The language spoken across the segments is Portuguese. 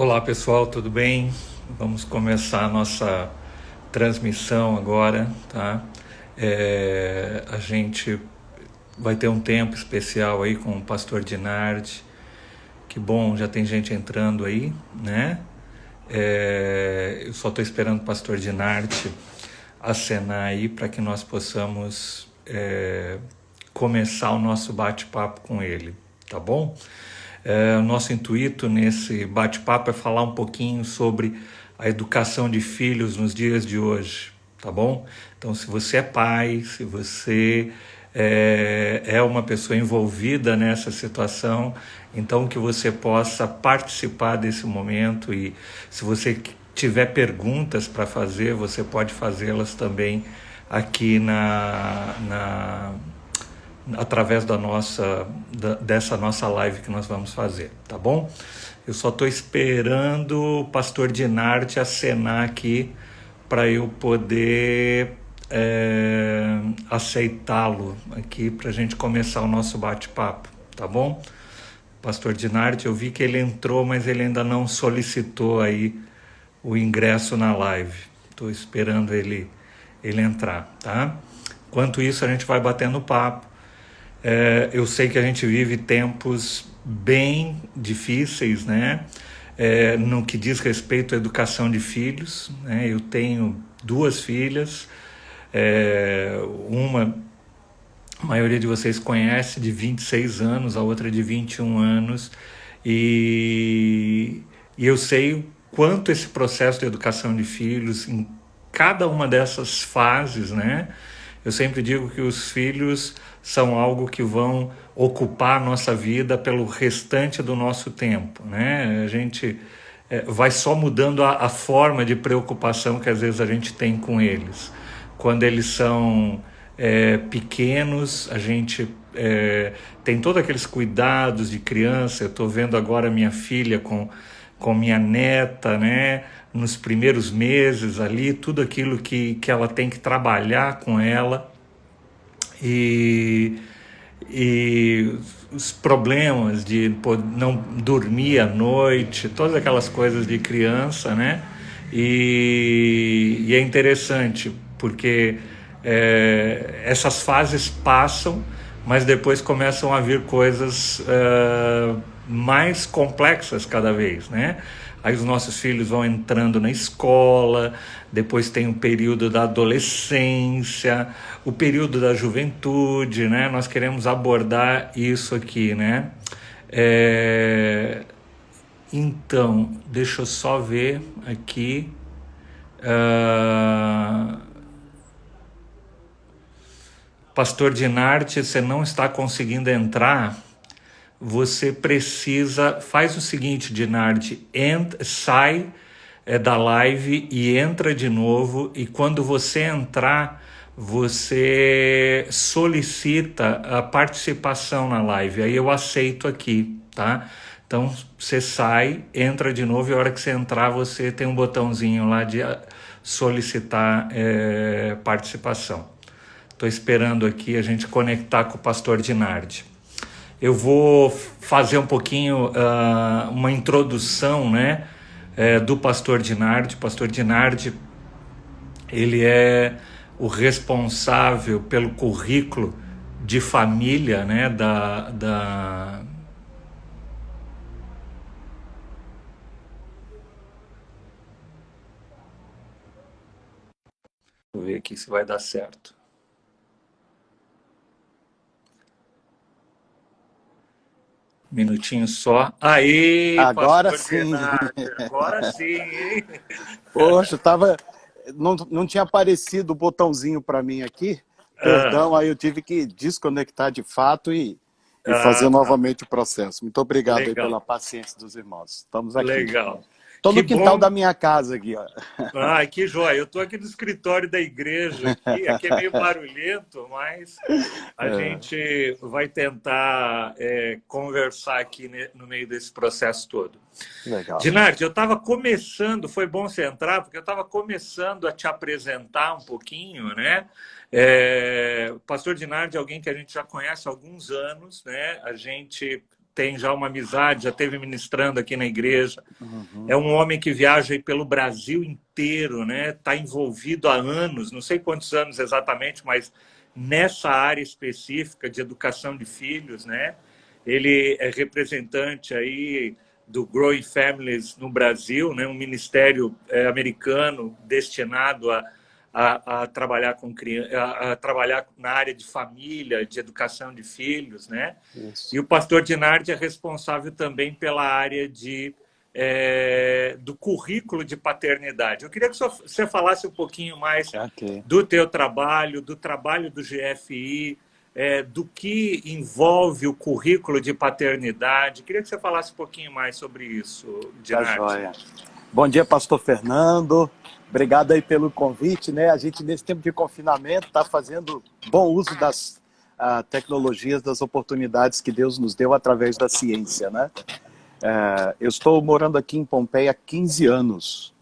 Olá pessoal, tudo bem? Vamos começar a nossa transmissão agora, tá? A gente vai ter um tempo especial aí com o Pastor Dinardi. Que bom, já tem gente entrando aí, né? Eu só estou esperando o Pastor Dinardi acenar aí para que nós possamos começar o nosso bate-papo com ele, tá bom? O nosso intuito nesse bate-papo é falar um pouquinho sobre a educação de filhos nos dias de hoje, tá bom? Então, se você é pai, se você é uma pessoa envolvida nessa situação, então que você possa participar desse momento e se você tiver perguntas para fazer, você pode fazê-las também aqui através dessa nossa live que nós vamos fazer, tá bom? Eu só estou esperando o pastor Dinardi acenar aqui para eu poder aceitá-lo aqui para a gente começar o nosso bate-papo, tá bom? Pastor Dinardi, eu vi que ele entrou, mas ele ainda não solicitou aí o ingresso na live. Estou esperando ele entrar, tá? Enquanto isso, a gente vai batendo papo. Eu sei que a gente vive tempos bem difíceis, né? No que diz respeito à educação de filhos, né? Eu tenho duas filhas, uma, a maioria de vocês conhece, de 26 anos, a outra de 21 anos, e eu sei o quanto esse processo de educação de filhos, em cada uma dessas fases, né? Eu sempre digo que os filhos são algo que vão ocupar a nossa vida pelo restante do nosso tempo, né? A gente vai só mudando a forma de preocupação que às vezes a gente tem com eles. Quando eles são pequenos, a gente tem todos aqueles cuidados de criança. Eu estou vendo agora minha filha com minha neta, né? Nos primeiros meses ali, tudo aquilo que ela tem que trabalhar com ela e os problemas de não dormir à noite, todas aquelas coisas de criança, né? E é interessante porque essas fases passam, mas depois começam a vir coisas mais complexas cada vez, né? Aí os nossos filhos vão entrando na escola, depois tem o período da adolescência, o período da juventude, né? Nós queremos abordar isso aqui, né? Então, deixa eu só ver aqui. Pastor Dinardi, você não está conseguindo entrar? Você faz o seguinte, Dinardi, sai da live e entra de novo, e quando você entrar, você solicita a participação na live, aí eu aceito aqui, tá? Então, você sai, entra de novo, e a hora que você entrar, você tem um botãozinho lá de solicitar participação. Estou esperando aqui a gente conectar com o pastor Dinardi. Eu vou fazer um pouquinho uma introdução, né, do pastor Dinardi. O pastor Dinardi, ele é o responsável pelo currículo de família, né, Vou ver aqui se vai dar certo. Minutinho só. Aí, Agora pastor sim. Dinardi, agora sim, hein? Poxa, não tinha aparecido o botãozinho para mim aqui. Ah, Perdão, aí eu tive que desconectar de fato e fazer tá. novamente o processo. Muito obrigado aí Legal, pela paciência dos irmãos. Estamos aqui. legal. Estou Que no quintal bom. da minha casa aqui, ó. Ai, que joia. Eu estou aqui no escritório da igreja aqui é meio barulhento, mas a gente vai tentar conversar aqui no meio desse processo todo. Legal. Dinardi, eu estava começando, foi bom você entrar, porque eu estava começando a te apresentar um pouquinho, né? O pastor Dinardi é alguém que a gente já conhece há alguns anos, né? A gente tem já uma amizade, já esteve ministrando aqui na igreja. Uhum. É um homem que viaja aí pelo Brasil inteiro, né? Está envolvido há anos, não sei quantos anos exatamente, mas nessa área específica de educação de filhos, né? Ele é representante aí do Growing Families no Brasil, né? Um ministério americano destinado a trabalhar com a trabalhar na área de família, de educação de filhos, né? Isso. E o pastor Dinardi é responsável também pela área do currículo de paternidade. Eu queria que você falasse um pouquinho mais do teu trabalho, do trabalho do GFI, do que envolve o currículo de paternidade. Queria que você falasse um pouquinho mais sobre isso, Dinardi. Tá joia. Bom dia, pastor Fernando. Obrigado aí pelo convite, né? A gente, nesse tempo de confinamento, está fazendo bom uso das tecnologias, das oportunidades que Deus nos deu através da ciência, né? Eu estou morando aqui em Pompeia há 15 anos.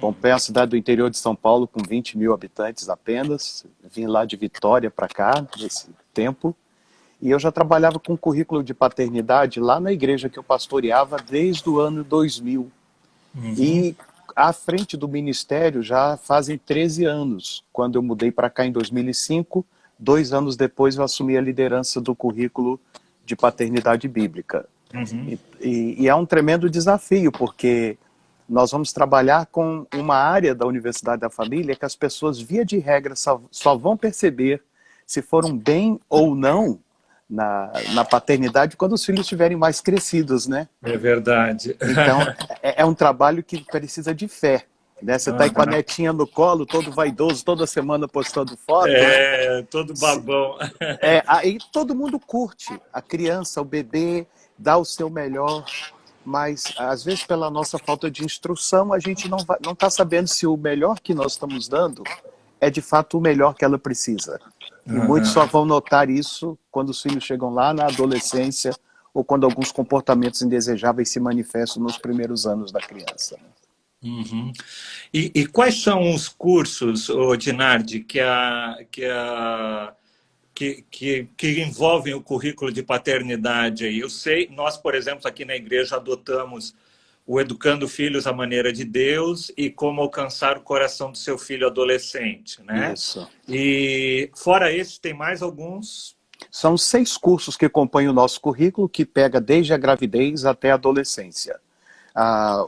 Pompeia é uma cidade do interior de São Paulo com 20 mil habitantes apenas. Vim lá de Vitória para cá, nesse tempo. E eu já trabalhava com currículo de paternidade lá na igreja que eu pastoreava desde o ano 2000. E à frente do ministério já fazem 13 anos. Quando eu mudei para cá em 2005, 2 anos depois eu assumi a liderança do currículo de paternidade bíblica. E é um tremendo desafio, porque nós vamos trabalhar com uma área da Universidade da Família que as pessoas, via de regra, só vão perceber se foram bem ou não na paternidade quando os filhos estiverem mais crescidos, né? É verdade. Então, é um trabalho que precisa de fé, né? Você está aí com a netinha no colo, todo vaidoso, toda semana postando foto. Todo babão. Aí todo mundo curte, a criança, o bebê, dá o seu melhor, mas às vezes pela nossa falta de instrução, a gente não está sabendo se o melhor que nós estamos dando é de fato o melhor que ela precisa. E muitos só vão notar isso quando os filhos chegam lá na adolescência ou quando alguns comportamentos indesejáveis se manifestam nos primeiros anos da criança. E quais são os cursos, Dinardi, que envolvem o currículo de paternidade? Eu sei, nós, por exemplo, aqui na igreja adotamos o Educando Filhos à Maneira de Deus e Como Alcançar o Coração do Seu Filho Adolescente, né? Isso. E fora esse, tem mais alguns? São 6 cursos que compõem o nosso currículo, que pega desde a gravidez até a adolescência.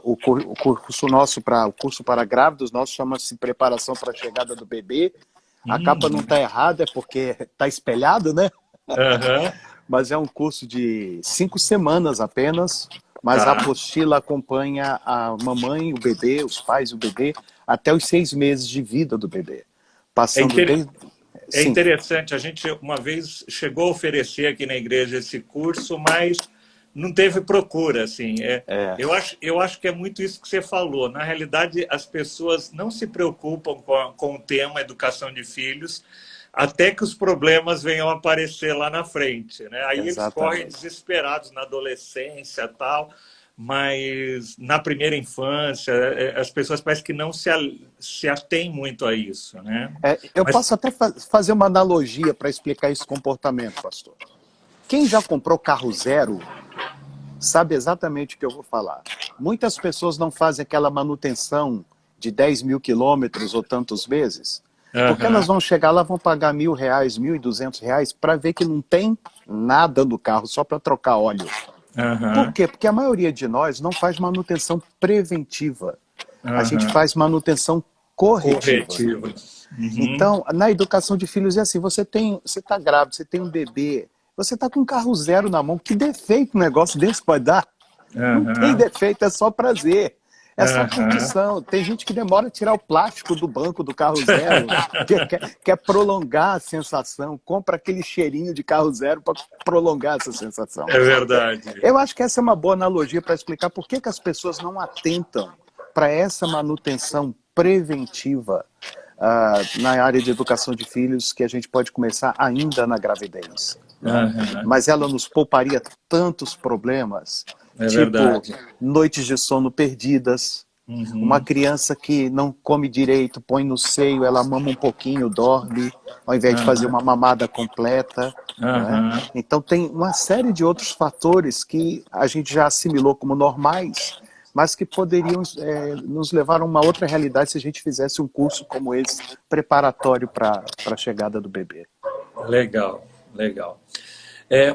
O curso para grávidos nosso chama-se Preparação para a Chegada do Bebê. A capa não está errada, é porque está espelhado, né? Mas é um curso de 5 semanas apenas, mas a apostila acompanha a mamãe, o bebê, os pais e o bebê, até os 6 meses de vida do bebê. Passando É interessante, a gente uma vez chegou a oferecer aqui na igreja esse curso, mas não teve procura, assim. Eu acho que é muito isso que você falou. Na realidade, as pessoas não se preocupam com o tema educação de filhos até que os problemas venham aparecer lá na frente, né? Aí eles correm desesperados na adolescência e tal, mas na primeira infância as pessoas parecem que não se atêm muito a isso, né? Posso até fazer uma analogia para explicar esse comportamento, pastor. Quem já comprou carro zero sabe exatamente o que eu vou falar. Muitas pessoas não fazem aquela manutenção de 10 mil quilômetros ou tantos meses, porque elas vão chegar lá, vão pagar R$1.000, R$1.200 para ver que não tem nada no carro, só para trocar óleo. Por quê? Porque a maioria de nós não faz manutenção preventiva. A gente faz manutenção corretiva. Então, na educação de filhos é assim, você está grávido, você tem um bebê, você está com um carro zero na mão, que defeito um negócio desse pode dar? Não tem defeito, é só prazer. É só curtição. Tem gente que demora a tirar o plástico do banco do carro zero, quer prolongar a sensação, compra aquele cheirinho de carro zero para prolongar essa sensação. É verdade. Eu acho que essa é uma boa analogia para explicar por que as pessoas não atentam para essa manutenção preventiva na área de educação de filhos, que a gente pode começar ainda na gravidez. Mas ela nos pouparia tantos problemas, verdade. Noites de sono perdidas, Uma Uhum. criança que não come direito, põe no seio, ela mama um pouquinho, dorme, ao invés de fazer Aham. uma mamada completa, não é? Aham. Então tem uma série de outros fatores que a gente já assimilou como normais, mas que poderiam nos levar a uma outra realidade se a gente fizesse um curso como esse, preparatório para a chegada do bebê. Legal, legal.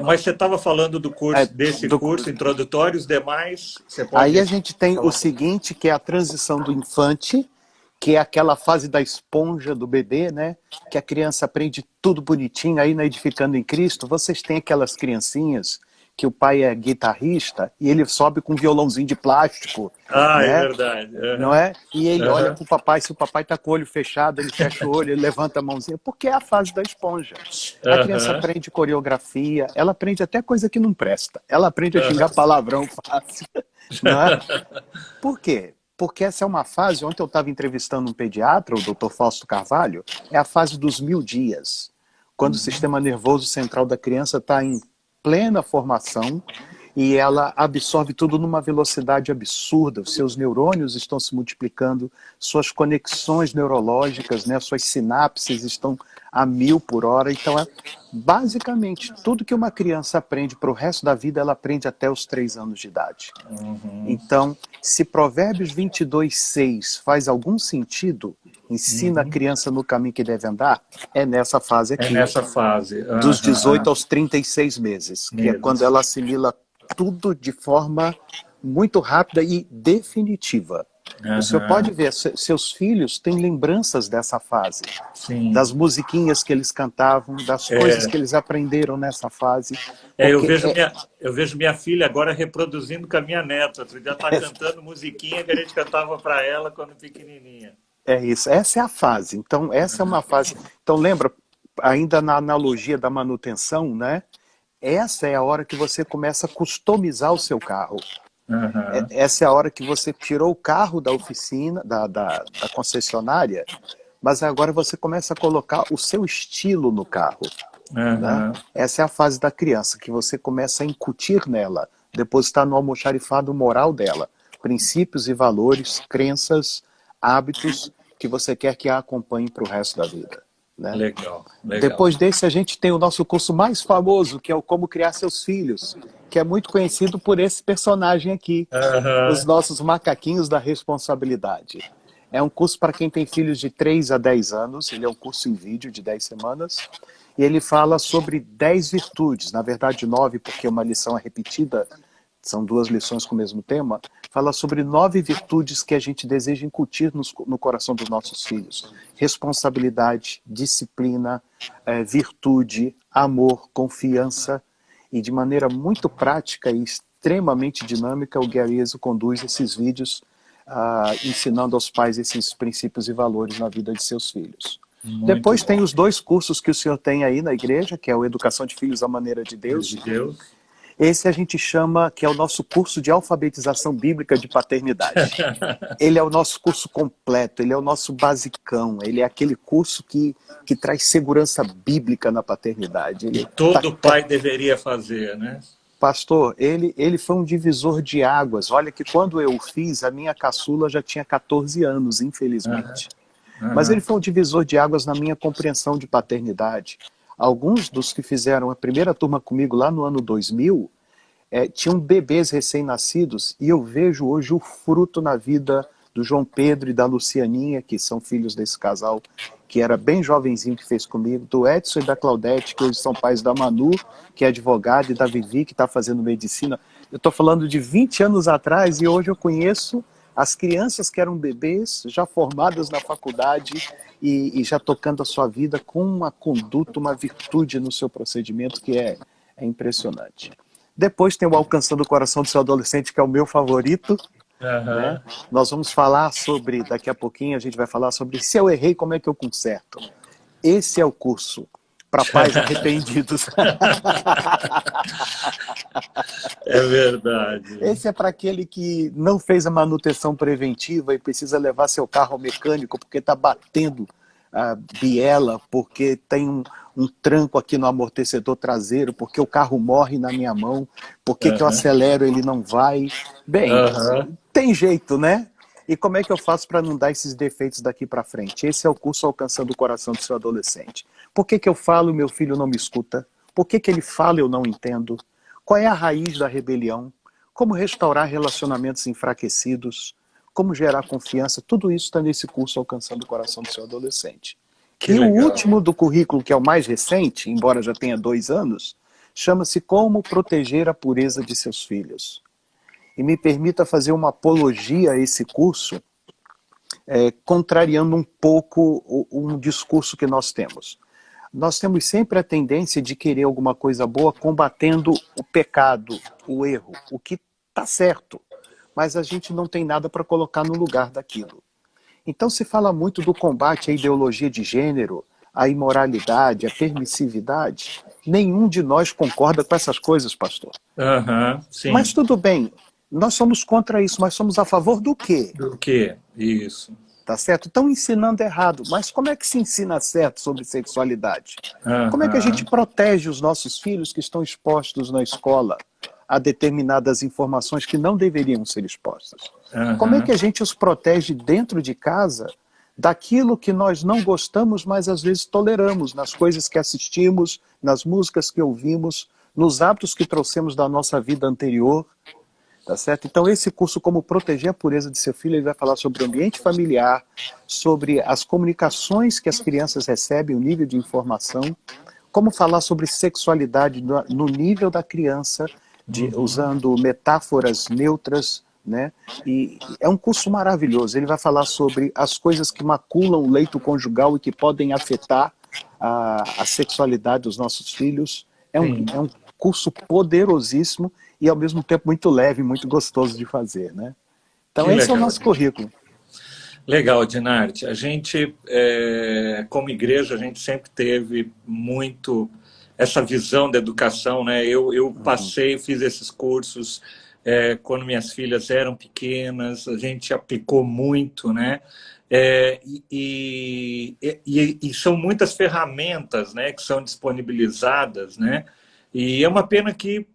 Mas você estava falando do É, curso, desse do, curso introdutório, os demais, você Aí a pode gente tem o falar? seguinte, que é a transição do infante, que é aquela fase da esponja do bebê, né? Que a criança aprende tudo bonitinho, aí na Edificando em Cristo, vocês têm aquelas criancinhas que o pai é guitarrista e ele sobe com um violãozinho de plástico, Ah, é né? verdade. Não Aham. é? E ele olha Aham. para o papai, se o papai está com o olho fechado, ele fecha o olho, ele levanta a mãozinha, porque é a fase da esponja. A criança Aham. aprende coreografia, ela aprende até coisa que não presta. Ela aprende a xingar Aham. palavrão fácil, não é? Por quê? Porque essa é uma fase, ontem eu estava entrevistando um pediatra, o Dr. Fausto Carvalho, é a fase dos 1000 dias, quando o sistema nervoso central da criança está em plena formação e ela absorve tudo numa velocidade absurda, os seus neurônios estão se multiplicando, suas conexões neurológicas, né, suas sinapses estão a 1000 por hora, então basicamente tudo que uma criança aprende para o resto da vida, ela aprende até os 3 anos de idade. Uhum. Então, se Provérbios 22:6 faz algum sentido, ensina a Uhum. criança no caminho que deve andar, é nessa fase É aqui, nessa fase. dos Aham. 18 aos 36 meses, que é quando Meses. ela assimila tudo de forma muito rápida e definitiva. O senhor pode Aham. ver, seus filhos têm lembranças dessa fase, Sim. das musiquinhas que eles cantavam, das coisas que eles aprenderam nessa fase, Eu porque vejo minha filha agora reproduzindo com a minha neta. Outro dia está cantando musiquinha que a gente cantava para ela quando pequenininha. é isso, essa é a fase. Então, essa é uma fase. Então, lembra, ainda na analogia da manutenção, né? Essa é a hora que você começa a customizar o seu carro. Aham. Essa é a hora que você tirou o carro da oficina, da concessionária, mas agora você começa a colocar o seu estilo no carro. Né? Aham. Essa é a fase da criança, que você começa a incutir nela, depositar no almoxarifado moral dela, princípios e valores, crenças, hábitos que você quer que a acompanhe para o resto da vida. Né? Legal, legal. Depois desse, a gente tem o nosso curso mais famoso, que é o Como Criar Seus Filhos, que é muito conhecido por esse personagem aqui, os Aham. nossos macaquinhos da responsabilidade. É um curso para quem tem filhos de 3 a 10 anos, ele é um curso em vídeo de 10 semanas, e ele fala sobre 10 virtudes, na verdade 9, porque uma lição é repetida, são 2 lições com o mesmo tema, fala sobre 9 virtudes que a gente deseja incutir no coração dos nossos filhos. Responsabilidade, disciplina, virtude, amor, confiança, e de maneira muito prática e extremamente dinâmica, o Guerreiro conduz esses vídeos ensinando aos pais esses princípios e valores na vida de seus filhos. Muito Depois tem bom. os 2 cursos que o senhor tem aí na igreja, que é o Educação de Filhos à Maneira de Filhos de Deus. Deus. Esse a gente chama, que é o nosso curso de alfabetização bíblica de paternidade. Ele é o nosso curso completo, ele é o nosso basicão, ele é aquele curso que traz segurança bíblica na paternidade. Que Ele todo pai deveria fazer, né? pastor, ele foi um divisor de águas. Olha que quando eu o fiz, a minha caçula já tinha 14 anos, Aham. infelizmente. Mas ele Aham. foi um divisor de águas na minha compreensão de paternidade. Alguns dos que fizeram a primeira turma comigo lá no ano 2000 tinham bebês recém-nascidos e eu vejo hoje o fruto na vida do João Pedro e da Lucianinha, que são filhos desse casal, que era bem jovenzinho que fez comigo, do Edson e da Claudete, que hoje são pais da Manu, que é advogada, e da Vivi, que está fazendo medicina. Eu estou falando de 20 anos atrás e hoje eu conheço as crianças que eram bebês, já formadas na faculdade e já tocando a sua vida com uma conduta, uma virtude no seu procedimento que é impressionante. Depois tem o Alcançando o Coração do Seu Adolescente, que é o meu favorito, né? Aham. Nós vamos falar sobre, daqui a pouquinho a gente vai falar sobre se eu errei, como é que eu conserto. Esse é o curso para pais arrependidos. É verdade. Esse é para aquele que não fez a manutenção preventiva e precisa levar seu carro ao mecânico porque está batendo a biela, porque tem um tranco aqui no amortecedor traseiro, porque o carro morre na minha mão, porque que eu Aham. acelero ele não vai. Bem, Aham. tem jeito, né? E como é que eu faço para não dar esses defeitos daqui para frente? Esse é o curso Alcançando o Coração do Seu Adolescente. Por que que eu falo e meu filho não me escuta? Por que que ele fala e eu não entendo? Qual é a raiz da rebelião? Como restaurar relacionamentos enfraquecidos? Como gerar confiança? Tudo isso está nesse curso Alcançando o Coração do Seu Adolescente. Que E o legal. último do currículo, que é o mais recente, embora já tenha 2 anos, chama-se Como Proteger a Pureza de Seus Filhos. E me permita fazer uma apologia a esse curso, contrariando um pouco um discurso que nós temos. Nós temos sempre a tendência de querer alguma coisa boa combatendo o pecado, o erro, o que está certo, mas a gente não tem nada para colocar no lugar daquilo. Então se fala muito do combate à ideologia de gênero, à imoralidade, à permissividade. Nenhum de nós concorda com essas coisas, pastor. Aham, Mas sim. tudo bem, nós somos contra isso, mas somos a favor do quê? Do que? Isso. Tá certo? Estão ensinando errado, mas como é que se ensina certo sobre sexualidade? Como é que a gente Aham, protege os nossos filhos que estão expostos na escola a determinadas informações que não deveriam ser expostas? Como é que aham. a gente os protege dentro de casa daquilo que nós não gostamos, mas às vezes toleramos, nas coisas que assistimos, nas músicas que ouvimos, nos hábitos que trouxemos da nossa vida anterior? Tá certo? Então esse curso, Como Proteger a Pureza de Seu Filho, ele vai falar sobre o ambiente familiar, sobre as comunicações que as crianças recebem, o nível de informação, como falar sobre sexualidade no nível da criança, Uhum. usando metáforas neutras, né? E é um curso maravilhoso. Ele vai falar sobre as coisas que maculam o leito conjugal e que podem afetar a sexualidade dos nossos filhos. Sim, É um curso poderosíssimo e ao mesmo tempo muito leve, muito gostoso de fazer, né? Então que esse é o legal. nosso currículo. Legal, Dinarte. A gente, como igreja, a gente sempre teve muito essa visão da educação, né? Eu Uhum. passei, fiz esses cursos quando minhas filhas eram pequenas, a gente aplicou muito, né? E são muitas ferramentas, né, que são disponibilizadas, né? E é uma pena que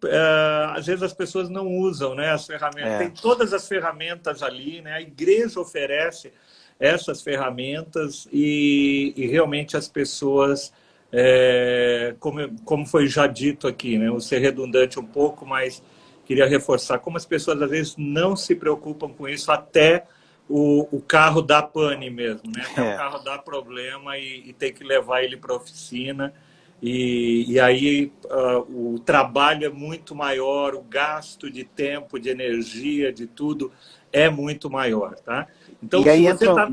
às vezes as pessoas não usam, né, as ferramentas. Tem É, todas as ferramentas ali, né? A igreja oferece essas ferramentas e realmente as pessoas, como foi já dito aqui, né? Vou ser redundante um pouco, mas queria reforçar como as pessoas às vezes não se preocupam com isso até o carro dá pane mesmo, né? Até o é. carro dá problema e tem que levar ele para a oficina. E aí o trabalho é muito maior, o gasto de tempo, de energia, de tudo é muito maior, tá? Então, E se aí você entra, está...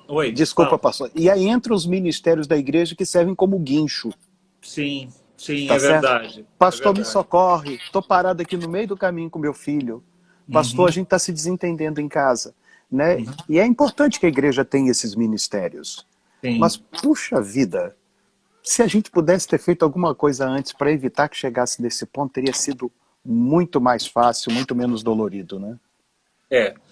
Oi, desculpa, fala. pastor, e aí entra os ministérios da igreja que servem como guincho, Sim, sim, tá é certo? verdade, é Pastor, me verdade. socorre, tô parado aqui no meio do caminho com meu filho. Pastor, a Uhum, gente está se desentendendo em casa, né? uhum, E é importante que a igreja tenha esses ministérios. Mas, sim. puxa vida, se a gente pudesse ter feito alguma coisa antes para evitar que chegasse nesse ponto, teria sido muito mais fácil, muito menos dolorido, né?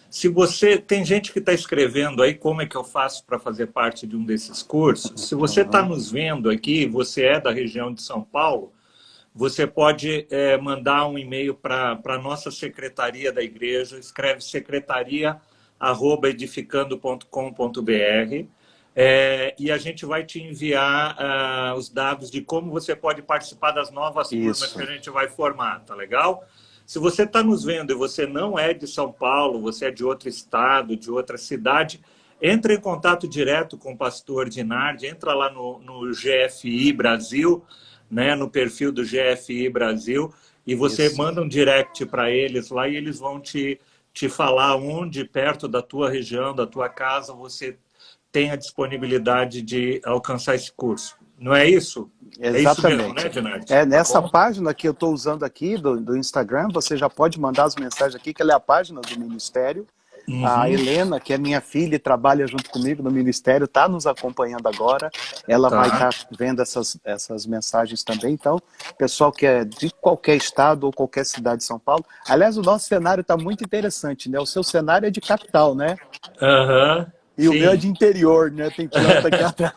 Se você tem gente que está escrevendo aí como é que eu faço para fazer parte de um desses cursos, se você está Uhum. nos vendo aqui, você é da região de São Paulo, você pode mandar um e-mail para a nossa secretaria da igreja, escreve secretaria@edificando.com.br, e a gente vai te enviar os dados de como você pode participar das novas turmas que a Isso. gente vai formar, tá legal? Se você está nos vendo e você não é de São Paulo, você é de outro estado, de outra cidade, entre em contato direto com o pastor Dinardi, entra lá no GFI Brasil, né, no perfil do GFI Brasil, e você Isso. manda um direct para eles lá e eles vão te falar onde, perto da tua região, da tua casa, você tem a disponibilidade de alcançar esse curso. Não é isso? É isso mesmo, né, Exatamente. Dinardi? É Tá nessa bom? página que eu estou usando aqui do Instagram, você já pode mandar as mensagens aqui, que ela é a página do Ministério. A Uhum, Helena, que é minha filha e trabalha junto comigo no Ministério, está nos acompanhando agora. Ela vai tá. estar vendo essas mensagens também. Então, pessoal que é de qualquer estado ou qualquer cidade de São Paulo. Aliás, o nosso cenário está muito interessante, né? O seu cenário é de capital, né? Aham, E o meu é sim. de interior, né? Tem planta aqui atrás.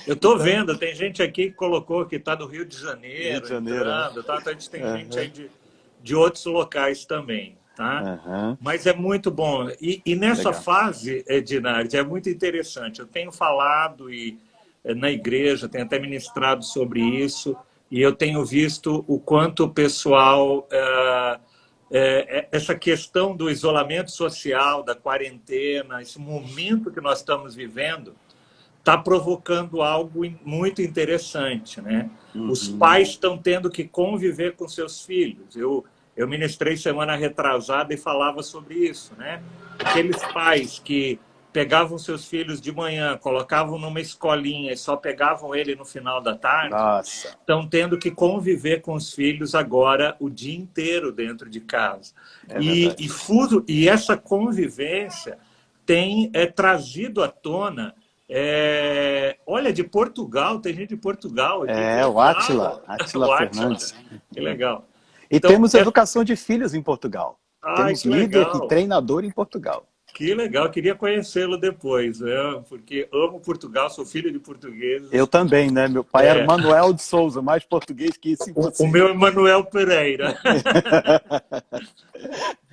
Eu estou Então, vendo, tem gente aqui que colocou que está do Rio de Rio de Janeiro Janeiro, né? entrando, tá? Então a gente tem gente aí Uhum. de outros locais também. tá? Aham. Mas é muito bom. E nessa Legal. fase, Dinardi, é muito interessante. Eu tenho falado na igreja, tenho até ministrado sobre isso, e eu tenho visto o quanto o pessoal... essa questão do isolamento social, da quarentena, esse momento que nós estamos vivendo, está provocando algo muito interessante, né? Os Uhum. pais estão tendo que conviver com seus filhos. Eu ministrei semana retrasada e falava sobre isso, né? Aqueles pais que pegavam seus filhos de manhã, colocavam numa escolinha e só pegavam ele no final da tarde, Nossa, estão tendo que conviver com os filhos agora o dia inteiro dentro de casa. é verdade. E essa convivência tem trazido à tona olha, de Portugal, tem gente de Portugal aqui, que É, o Átila, legal! Átila O Átila, Fernandes. que legal. E Então, temos educação de filhos em Portugal. ai, Temos que líder e legal, treinador em Portugal. que legal, queria conhecê-lo depois, né? Porque amo Portugal, sou filho de Eu portugueses. também, né? Meu pai era É, Manuel de Souza, mais português que isso, o meu impossível. é Manuel Pereira.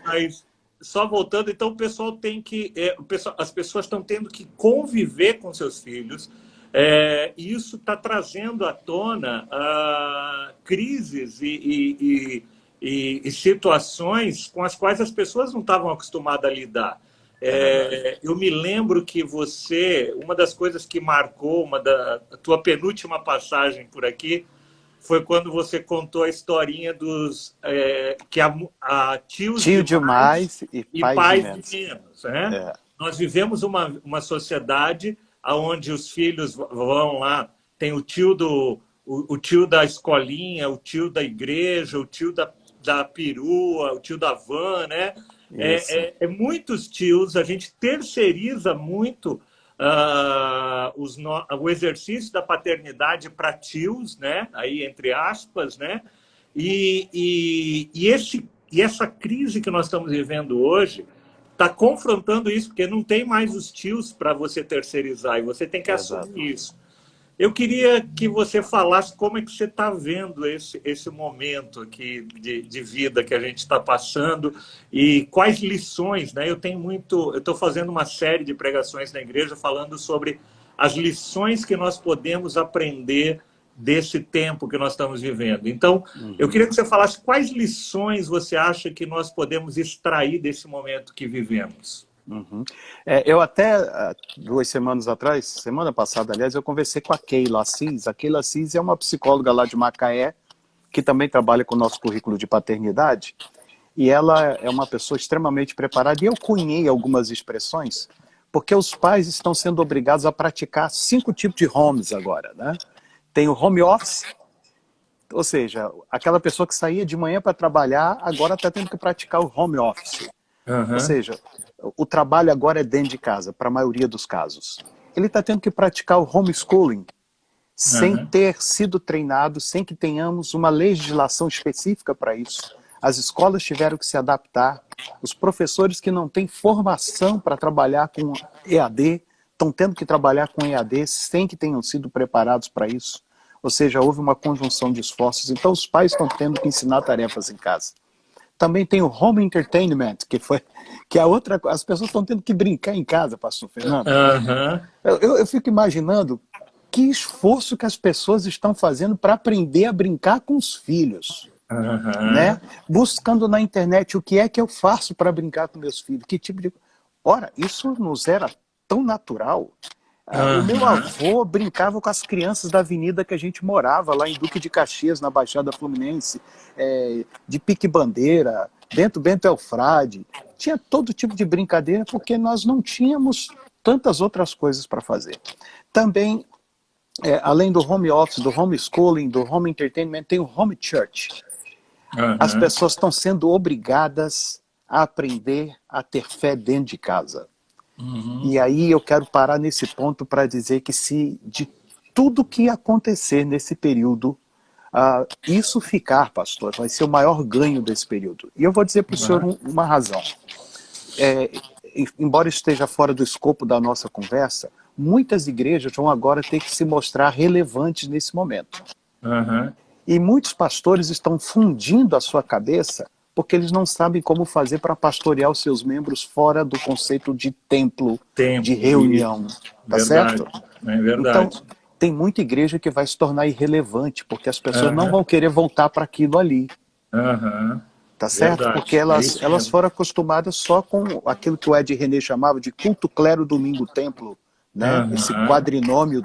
Mas só voltando, então o pessoal tem que, as pessoas estão tendo que conviver com seus filhos. E isso está trazendo à tona crises e situações com as quais as pessoas não estavam acostumadas a lidar. É verdade. Eu me lembro que uma das coisas que marcou a tua penúltima passagem por aqui foi quando você contou a historinha que a tios Tio demais demais e e pais de pais de menos. menos, né? É, Nós vivemos uma sociedade onde os filhos vão lá, tem o tio da escolinha, o tio da igreja, o tio da perua, o tio da van, né? isso. Muitos tios, a gente terceiriza muito o exercício da paternidade para tios, né? Aí entre aspas, né? E essa crise que nós estamos vivendo hoje está confrontando isso, porque não tem mais os tios para você terceirizar e você tem que Exato. assumir isso. Eu queria que você falasse como é que você está vendo esse momento aqui de vida que a gente está passando e quais lições, né? Eu estou fazendo uma série de pregações na igreja falando sobre as lições que nós podemos aprender desse tempo que nós estamos vivendo. Então, eu queria Uhum. que você falasse quais lições você acha que nós podemos extrair desse momento que vivemos. Uhum. Eu até, 2 semanas atrás, semana passada, aliás, eu conversei com a Keila Assis. A Keila Assis é uma psicóloga lá de Macaé, que também trabalha com o nosso currículo de paternidade, e ela é uma pessoa extremamente preparada, e eu cunhei algumas expressões, porque os pais estão sendo obrigados a praticar 5 tipos de homes agora, né? Tem o home office, ou seja, aquela pessoa que saía de manhã para trabalhar, agora está tendo que praticar o home office. Ou Uhum. seja, o trabalho agora é dentro de casa, para a maioria dos casos. Ele está tendo que praticar o homeschooling, sem Uhum. ter sido treinado, sem que tenhamos uma legislação específica para isso. As escolas tiveram que se adaptar, os professores que não têm formação para trabalhar com EAD, estão tendo que trabalhar com EAD sem que tenham sido preparados para isso. Ou seja, houve uma conjunção de esforços. Então, os pais estão tendo que ensinar tarefas em casa. Também tem o home entertainment, que é a outra. As pessoas estão tendo que brincar em casa, pastor Fernando. Uhum. Eu fico imaginando que esforço que as pessoas estão fazendo para aprender a brincar com os filhos, né? Uhum. Buscando na internet o que é que eu faço para brincar com meus filhos, que tipo de... Ora, isso nos era tão natural. O meu Uhum. avô brincava com as crianças da avenida que a gente morava, lá em Duque de Caxias, na Baixada Fluminense, de pique-bandeira, Bento Eufrade. Tinha todo tipo de brincadeira, porque nós não tínhamos tantas outras coisas para fazer. Também, além do home office, do homeschooling, do home entertainment, tem o home church. As Uhum. pessoas estão sendo obrigadas a aprender a ter fé dentro de casa. Uhum. E aí eu quero parar nesse ponto para dizer que se de tudo que acontecer nesse período, isso ficar, pastor, vai ser o maior ganho desse período. E eu vou dizer para o senhor uma razão. Embora esteja fora do escopo da nossa conversa, muitas igrejas vão agora ter que se mostrar relevantes nesse momento. Uhum. E muitos pastores estão fundindo a sua cabeça porque eles não sabem como fazer para pastorear os seus membros fora do conceito de templo, de Tempo, reunião, tá verdade, certo? é Então, verdade. tem muita igreja que vai se tornar irrelevante, porque as pessoas não Aham, vão querer voltar para aquilo ali, aham, tá certo? Porque verdade, é isso elas mesmo. foram acostumadas só com aquilo que o Ed René chamava de culto, clero, domingo, templo, né? Esse Aham, quadrinômio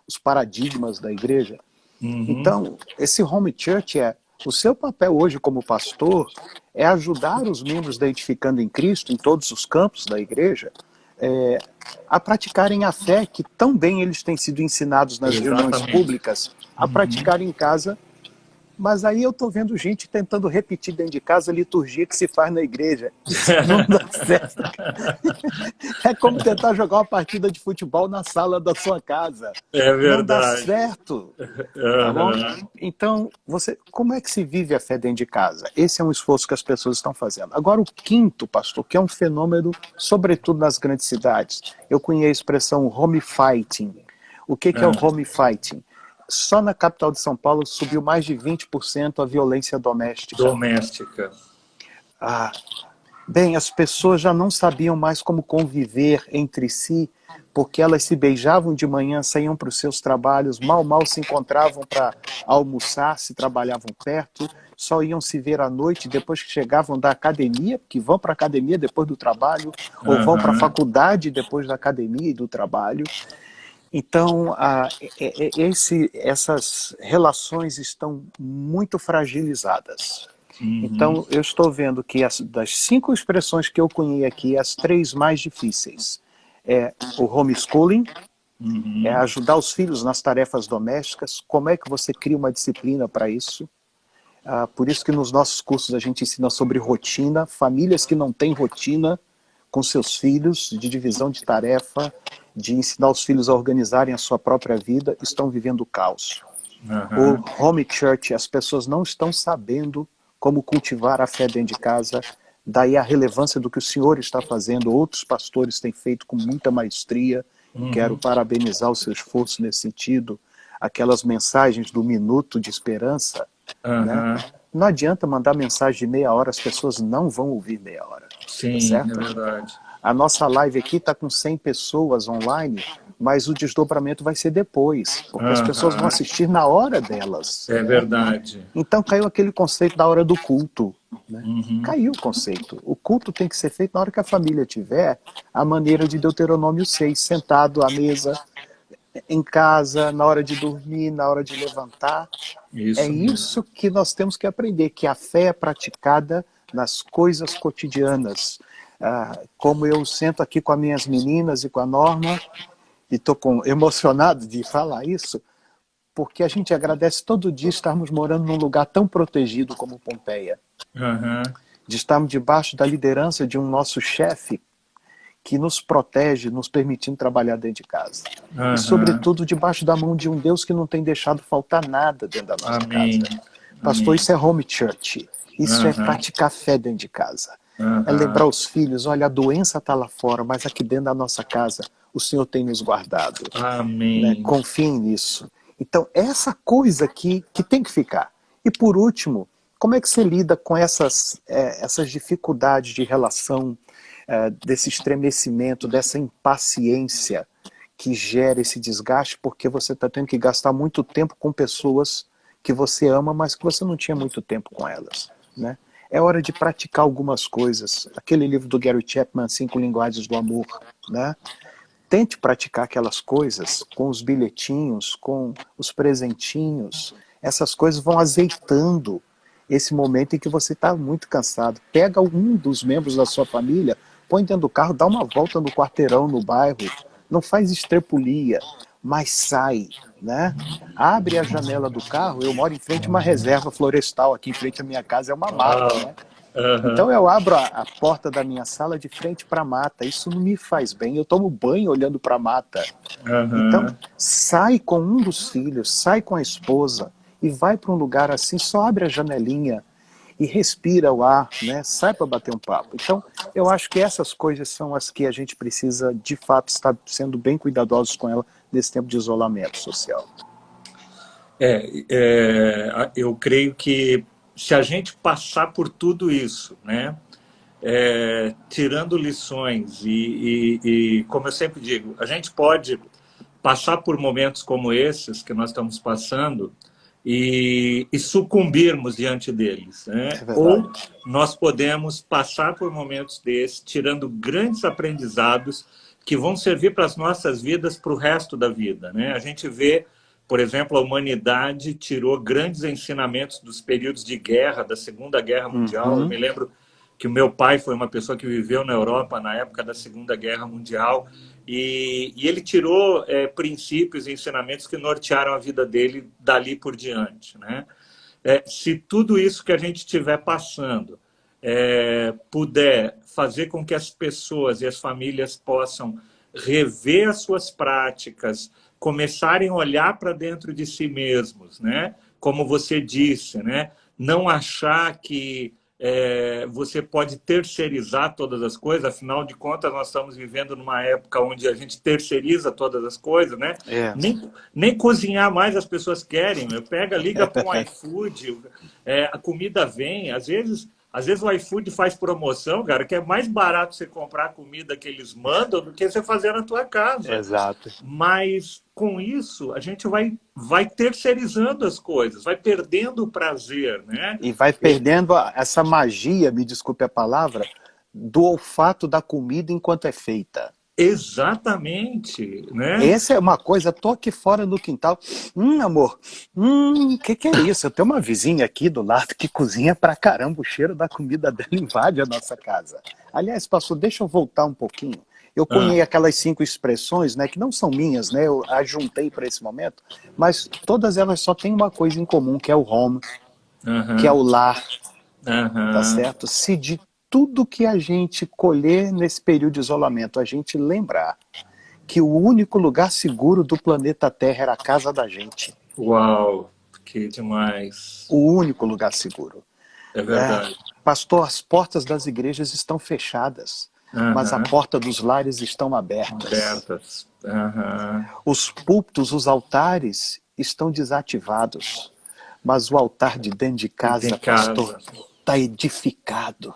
os paradigmas da igreja. uhum, Então, esse home church o seu papel hoje como pastor é ajudar os membros da Edificando em Cristo, em todos os campos da igreja, é, a praticarem a fé que tão bem eles têm sido ensinados nas reuniões exatamente. públicas, a Uhum. praticar em casa. Mas aí eu estou vendo gente tentando repetir dentro de casa a liturgia que se faz na igreja. Isso não dá certo. É como tentar jogar uma partida de futebol na sala da sua casa. É Não dá verdade. certo. Tá bom? Aham. Então, como é que se vive a fé dentro de casa? Esse é um esforço que as pessoas estão fazendo. Agora, o quinto, pastor, que é um fenômeno, sobretudo nas grandes cidades. Eu conheço a expressão home fighting. O que é o Ah, home fighting? Só na capital de São Paulo subiu mais de 20% a violência doméstica. doméstica. Ah, bem, as pessoas já não sabiam mais como conviver entre si, porque elas se beijavam de manhã, saíam para os seus trabalhos, mal se encontravam para almoçar, se trabalhavam perto, só iam se ver à noite depois que chegavam da academia, que vão para a academia depois do trabalho, ou vão para a Aham. faculdade depois da academia e do trabalho. Então, essas relações estão muito fragilizadas. Uhum. Então, eu estou vendo que das 5 expressões que eu cunhei aqui, as 3 mais difíceis é o homeschooling, é Uhum. ajudar os filhos nas tarefas domésticas. Como é que você cria uma disciplina para isso? Por isso que nos nossos cursos a gente ensina sobre rotina, famílias que não têm rotina com seus filhos, de divisão de tarefa, de ensinar os filhos a organizarem a sua própria vida, estão vivendo o caos. O Aham. home church, as pessoas não estão sabendo como cultivar a fé dentro de casa, daí a relevância do que o senhor está fazendo, outros pastores têm feito com muita maestria, e quero Uhum. parabenizar o seu esforço nesse sentido, aquelas mensagens do minuto de esperança, né? Aham. Não adianta mandar mensagem de meia hora, as pessoas não vão ouvir meia hora, tá Sim, é certo? verdade. A nossa live aqui está com 100 pessoas online, mas o desdobramento vai ser depois, porque as pessoas vão Aham. assistir na hora delas, É né? verdade. Então caiu aquele conceito da hora do culto, né? Uhum. Caiu o conceito. O culto tem que ser feito na hora que a família tiver a maneira de Deuteronômio 6, sentado à mesa, em casa, na hora de dormir, na hora de levantar. É Isso mesmo. isso que nós temos que aprender, que a fé é praticada nas coisas cotidianas. Como eu sento aqui com as minhas meninas e com a Norma, e estou emocionado de falar isso, porque a gente agradece todo dia estarmos morando num lugar tão protegido como Pompeia, Aham. de estarmos debaixo da liderança de um nosso chefe que nos protege, nos permitindo trabalhar dentro de casa. E, Aham. sobretudo, debaixo da mão de um Deus que não tem deixado faltar nada dentro da nossa casa. Amém. Pastor, Amém. isso é home church. Isso é Aham. praticar fé dentro de casa. É lembrar Aham. os filhos, olha, a doença está lá fora, mas aqui dentro da nossa casa o Senhor tem nos guardado. Né? Amém. Confiem nisso. Então, essa coisa que tem que ficar. E por último, como é que você lida com essas dificuldades de relação, desse estremecimento, dessa impaciência que gera esse desgaste, porque você está tendo que gastar muito tempo com pessoas que você ama, mas que você não tinha muito tempo com elas, né? É hora de praticar algumas coisas. Aquele livro do Gary Chapman, 5 Linguagens do Amor, né? Tente praticar aquelas coisas com os bilhetinhos, com os presentinhos. Essas coisas vão azeitando esse momento em que você está muito cansado. Pega um dos membros da sua família, põe dentro do carro, dá uma volta no quarteirão, no bairro. Não faz estrepulia, mas sai, né? Abre a janela do carro. Eu moro em frente a uma reserva florestal. Aqui em frente à minha casa é uma mata, Uau. né? Aham. Então eu abro a porta da minha sala de frente para a mata. Isso não me faz bem. Eu tomo banho olhando para a mata. Então Aham. sai com um dos filhos, sai com a esposa e vai para um lugar assim, só abre a janelinha e respira o ar, né? Sai para bater um papo. Então eu acho que essas coisas são as que a gente precisa de fato estar sendo bem cuidadosos com ela nesse tempo de isolamento social. Eu creio que se a gente passar por tudo isso, né? Tirando lições como eu sempre digo, a gente pode passar por momentos como esses que nós estamos passando e sucumbirmos diante deles, né? É verdade. Ou nós podemos passar por momentos desses, tirando grandes aprendizados que vão servir para as nossas vidas, para o resto da vida, né? A gente vê, por exemplo, a humanidade tirou grandes ensinamentos dos períodos de guerra, da Segunda Guerra Mundial. Eu Uhum. me lembro que o meu pai foi uma pessoa que viveu na Europa na época da Segunda Guerra Mundial e ele tirou princípios e ensinamentos que nortearam a vida dele dali por diante, né? Se tudo isso que a gente estiver passando puder fazer com que as pessoas e as famílias possam rever as suas práticas, começarem a olhar para dentro de si mesmos, né? Como você disse, né? Não achar que você pode terceirizar todas as coisas, afinal de contas, nós estamos vivendo numa época onde a gente terceiriza todas as coisas, né? É. Nem cozinhar mais as pessoas querem, meu. Pega, liga para um iFood, a comida vem, às vezes o iFood faz promoção, cara, que é mais barato você comprar a comida que eles mandam do que você fazer na tua casa. Exato. Mas com isso a gente vai terceirizando as coisas, vai perdendo o prazer, né? E vai perdendo essa magia, me desculpe a palavra, do olfato da comida enquanto é feita. Exatamente, né? Essa é uma coisa, tô aqui fora no quintal, amor, que é isso? Eu tenho uma vizinha aqui do lado que cozinha pra caramba, o cheiro da comida dela invade a nossa casa. Aliás, pastor, deixa eu voltar um pouquinho. Eu cunhei aquelas 5 expressões, né, que não são minhas, né, eu ajuntei para esse momento, mas todas elas só têm uma coisa em comum, que é o home, que é o lar, tá certo? Se de tudo que a gente colher nesse período de isolamento, a gente lembrar que o único lugar seguro do planeta Terra era a casa da gente. Uau, que demais. O único lugar seguro. É verdade. Pastor, as portas das igrejas estão fechadas, mas a porta dos lares estão abertas. Os púlpitos, os altares estão desativados, mas o altar de dentro de casa, pastor, está edificado.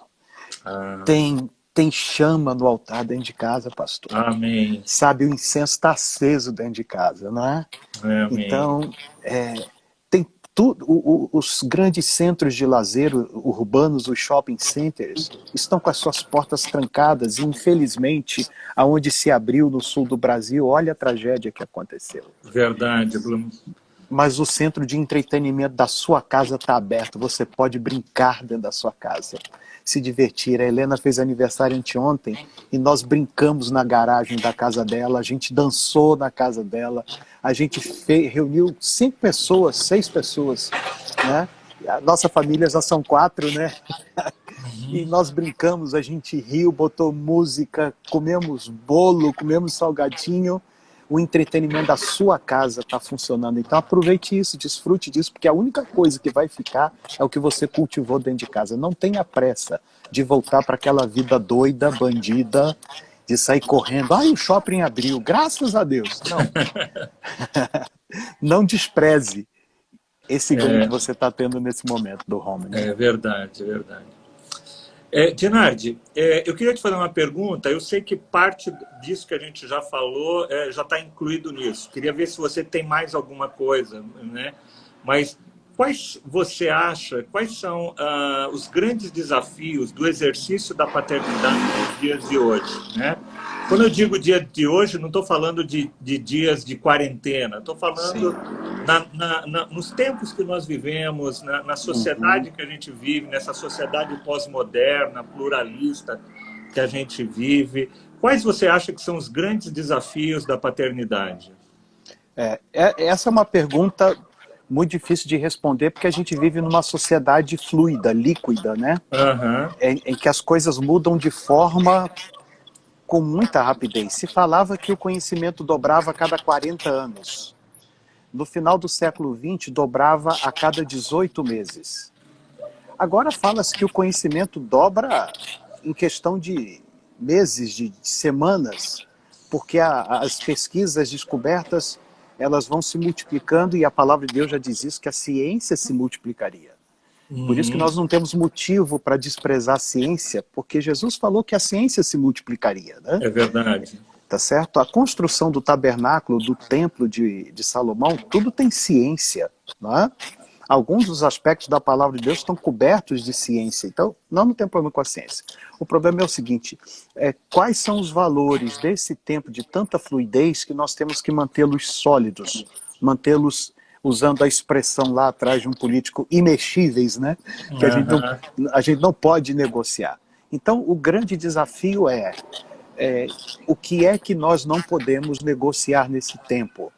Tem chama no altar dentro de casa, pastor. Amém. Sabe, o incenso está aceso dentro de casa, não é? Amém. Então, tem tudo. Os grandes centros de lazer urbanos, os shopping centers, estão com as suas portas trancadas e, infelizmente, aonde se abriu no sul do Brasil, olha a tragédia que aconteceu. Verdade, Bruno. Mas o centro de entretenimento da sua casa está aberto, você pode brincar dentro da sua casa, se divertir. A Helena fez aniversário anteontem e nós brincamos na garagem da casa dela, a gente dançou na casa dela, a gente reuniu 5 pessoas, 6 pessoas, né? A nossa família já são 4, né? E nós brincamos, a gente riu, botou música, comemos bolo, comemos salgadinho. O entretenimento da sua casa está funcionando. Então aproveite isso, desfrute disso, porque a única coisa que vai ficar é o que você cultivou dentro de casa. Não tenha pressa de voltar para aquela vida doida, bandida, de sair correndo. O shopping abriu, graças a Deus. Não. Não despreze esse ganho que você está tendo nesse momento do home. Né? É verdade, é verdade. Dinardi, eu queria te fazer uma pergunta. Eu sei que parte disso que a gente já falou já está incluído nisso. Queria ver se você tem mais alguma coisa, né? Mas quais você acha, quais são os grandes desafios do exercício da paternidade nos dias de hoje, né? Quando eu digo dia de hoje, não estou falando de dias de quarentena, estou falando nos tempos que nós vivemos, na sociedade que a gente vive, nessa sociedade pós-moderna, pluralista que a gente vive. Quais você acha que são os grandes desafios da paternidade? Essa é uma pergunta muito difícil de responder, porque a gente vive numa sociedade fluida, líquida, né? Em que as coisas mudam de forma com muita rapidez. Se falava que o conhecimento dobrava a cada 40 anos. No final do século XX, dobrava a cada 18 meses. Agora fala-se que o conhecimento dobra em questão de meses, de semanas, porque as pesquisas, as descobertas, elas vão se multiplicando, e a palavra de Deus já diz isso, que a ciência se multiplicaria. Por isso que Uhum. nós não temos motivo para desprezar a ciência, porque Jesus falou que a ciência se multiplicaria, né? É verdade. Tá certo? A construção do tabernáculo, do templo de Salomão, tudo tem ciência, não é? Alguns dos aspectos da palavra de Deus estão cobertos de ciência, então não tem problema com a ciência. O problema é o seguinte, quais são os valores desse tempo de tanta fluidez que nós temos que mantê-los sólidos, mantê-los, usando a expressão lá atrás de um político, imexíveis, né? Que Aham. a gente não pode negociar. Então, o grande desafio o que é que nós não podemos negociar nesse tempo?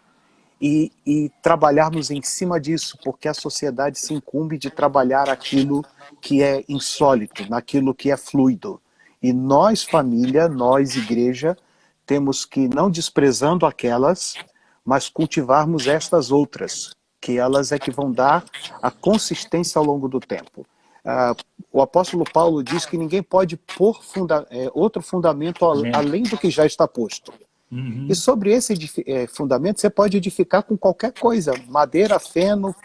E trabalharmos em cima disso, porque a sociedade se incumbe de trabalhar aquilo que é insólito, naquilo que é fluido. E nós, família, nós, igreja, temos que, não desprezando aquelas, mas cultivarmos estas outras, que elas é que vão dar a consistência ao longo do tempo. O apóstolo Paulo diz que ninguém pode pôr outro fundamento além do que já está posto. E Uhum. sobre esse fundamento, você pode edificar com qualquer coisa: madeira, feno,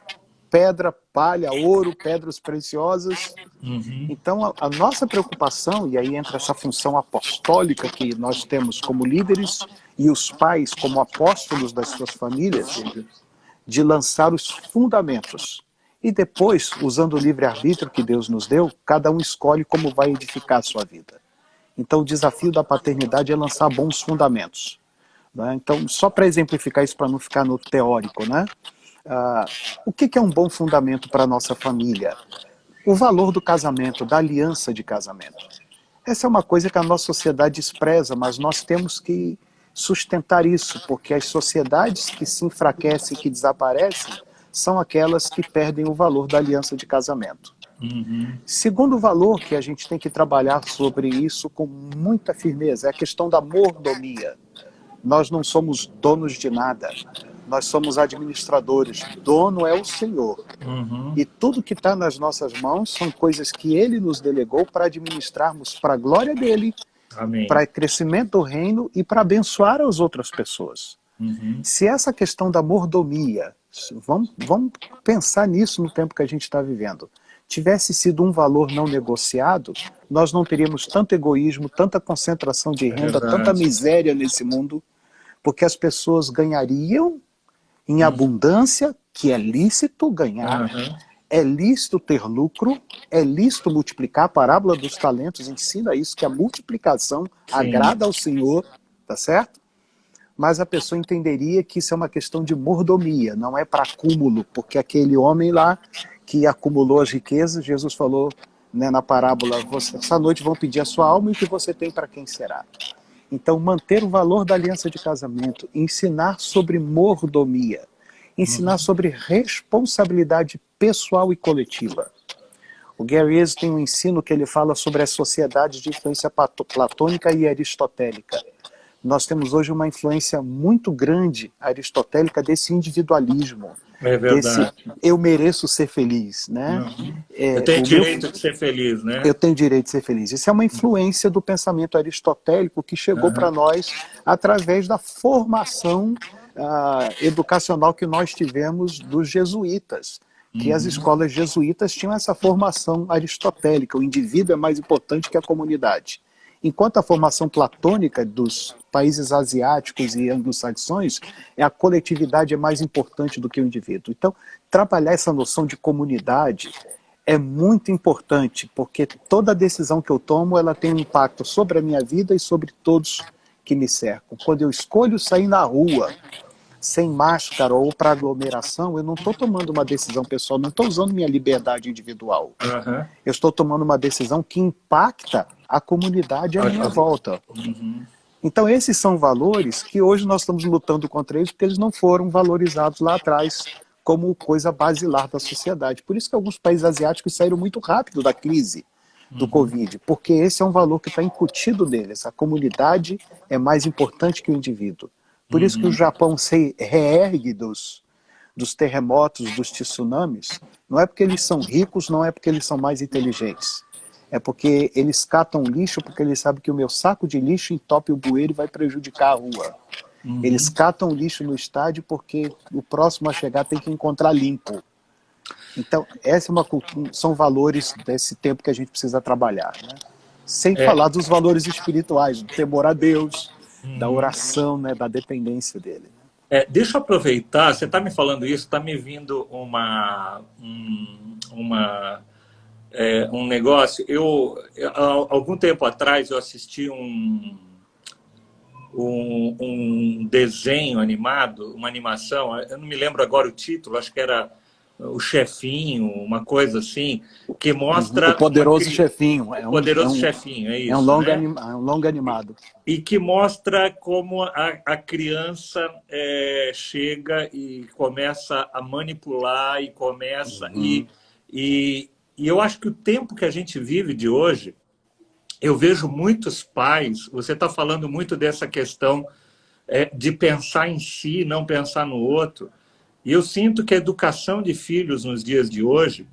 pedra, palha, ouro, pedras preciosas. Uhum. Então, a nossa preocupação, e aí entra essa função apostólica que nós temos como líderes e os pais como apóstolos das suas famílias, de lançar os fundamentos. E depois, usando o livre-arbítrio que Deus nos deu, cada um escolhe como vai edificar a sua vida. Então, o desafio da paternidade é lançar bons fundamentos. Né? Então, só para exemplificar isso, para não ficar no teórico, né? O que é um bom fundamento para a nossa família? O valor do casamento, da aliança de casamento. Essa é uma coisa que a nossa sociedade despreza, mas nós temos que sustentar isso, porque as sociedades que se enfraquecem, que desaparecem, são aquelas que perdem o valor da aliança de casamento. Uhum. Segundo valor que a gente tem que trabalhar sobre isso com muita firmeza é a questão da mordomia. Nós não somos donos de nada, nós somos administradores. Dono é o Senhor. Uhum. E tudo que está nas nossas mãos são coisas que Ele nos delegou para administrarmos para a glória dEle, Amém. para o crescimento do reino e para abençoar as outras pessoas. Uhum. Se essa questão da mordomia, vamos pensar nisso no tempo que a gente está vivendo, tivesse sido um valor não negociado, nós não teríamos tanto egoísmo, tanta concentração de É renda, tanta verdade. miséria nesse mundo, porque as pessoas ganhariam em abundância, que é lícito ganhar, Aham. é lícito ter lucro, é lícito multiplicar. A parábola dos talentos ensina isso, que a multiplicação Sim. agrada ao Senhor, tá certo? Mas a pessoa entenderia que isso é uma questão de mordomia, não é para acúmulo, porque aquele homem lá que acumulou as riquezas, Jesus falou, né, na parábola, essa noite vão pedir a sua alma e o que você tem para quem será. Então, manter o valor da aliança de casamento, ensinar sobre mordomia, ensinar Uhum. sobre responsabilidade pessoal e coletiva. O Gary Ezio tem um ensino que ele fala sobre as sociedades de influência platônica e aristotélica. Nós temos hoje uma influência muito grande aristotélica desse individualismo, É desse verdade. eu mereço ser feliz, né? Uhum. Eu tenho O meu, direito de ser feliz, eu né? tenho direito de ser feliz. Isso é uma influência do pensamento aristotélico que chegou para Aham. nós através da formação educacional que nós tivemos dos jesuítas, que as Uhum. escolas jesuítas tinham essa formação aristotélica. O indivíduo é mais importante que a comunidade. Enquanto a formação platônica dos países asiáticos e anglo-saxões, a coletividade é mais importante do que o indivíduo. Então, trabalhar essa noção de comunidade é muito importante, porque toda decisão que eu tomo, ela tem um impacto sobre a minha vida e sobre todos que me cercam. Quando eu escolho sair na rua sem máscara ou para aglomeração, eu não estou tomando uma decisão pessoal, não estou usando minha liberdade individual. Aham. Eu estou tomando uma decisão que impacta a comunidade à minha volta. Uhum. Então, esses são valores que hoje nós estamos lutando contra eles, porque eles não foram valorizados lá atrás como coisa basilar da sociedade. Por isso que alguns países asiáticos saíram muito rápido da crise do Uhum. Covid, porque esse é um valor que está incutido neles. A comunidade é mais importante que o indivíduo. Por isso que o Uhum. Japão se reergue dos terremotos, dos tsunamis, não é porque eles são ricos, não é porque eles são mais inteligentes. É porque eles catam lixo, porque eles sabem que o meu saco de lixo entope o bueiro e vai prejudicar a rua. Eles Uhum. catam lixo no estádio porque o próximo a chegar tem que encontrar limpo. Então, são valores desse tempo que a gente precisa trabalhar, né? Sem É, falar dos valores espirituais, do temor a Deus, da uhum. oração, né? Da dependência dele. Deixa eu aproveitar, você está me falando isso, está me vindo um negócio. Há algum tempo atrás, eu assisti um desenho animado, uma animação, eu não me lembro agora o título, acho que era O Chefinho, uma coisa assim, que Uhum. O mostra Poderoso Chefinho o poderoso chefinho, é é um isso, né? longa animado. E que mostra como a criança chega e começa a manipular e começa Uhum. e eu acho que o tempo que a gente vive de hoje, eu vejo muitos pais. Você está falando muito dessa questão de pensar em si, não pensar no outro. E eu sinto que a educação de filhos nos dias de hoje,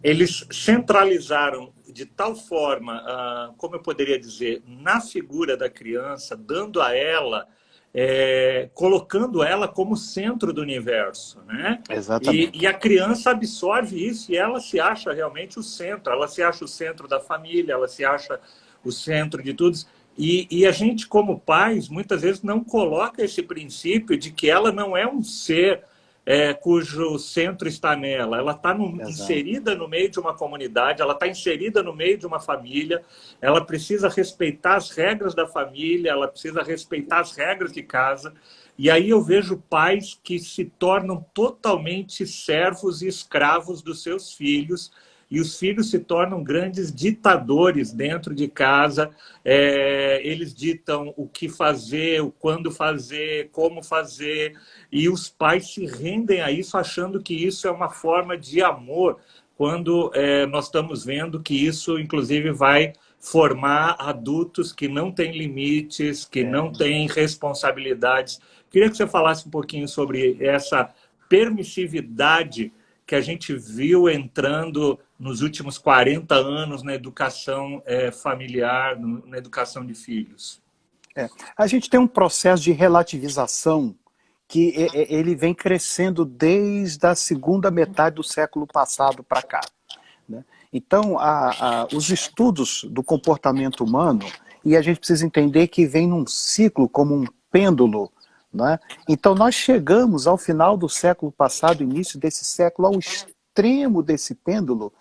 eles centralizaram de tal forma, como eu poderia dizer, na figura da criança, dando a ela, colocando ela como centro do universo, né? E Exatamente. a criança absorve isso e ela se acha realmente o centro, ela se acha o centro da família, ela se acha o centro de tudo. E a gente, como pais, muitas vezes não coloca esse princípio de que ela não é um ser cujo centro está nela. Ela está Exato. inserida no meio de uma comunidade, ela está inserida no meio de uma família, ela precisa respeitar as regras da família, ela precisa respeitar as regras de casa. E aí eu vejo pais que se tornam totalmente servos e escravos dos seus filhos, e os filhos se tornam grandes ditadores dentro de casa. Eles ditam o que fazer, o quando fazer, como fazer, e os pais se rendem a isso, achando que isso é uma forma de amor, quando nós estamos vendo que isso, inclusive, vai formar adultos que não têm limites, que É. não têm responsabilidades. Queria que você falasse um pouquinho sobre essa permissividade que a gente viu entrando nos últimos 40 anos na educação familiar, na educação de filhos. A gente tem um processo de relativização que ele vem crescendo desde a segunda metade do século passado para cá, né? Então, os estudos do comportamento humano, e a gente precisa entender que vem num ciclo como um pêndulo, né? Então, nós chegamos ao final do século passado, início desse século, ao extremo desse pêndulo,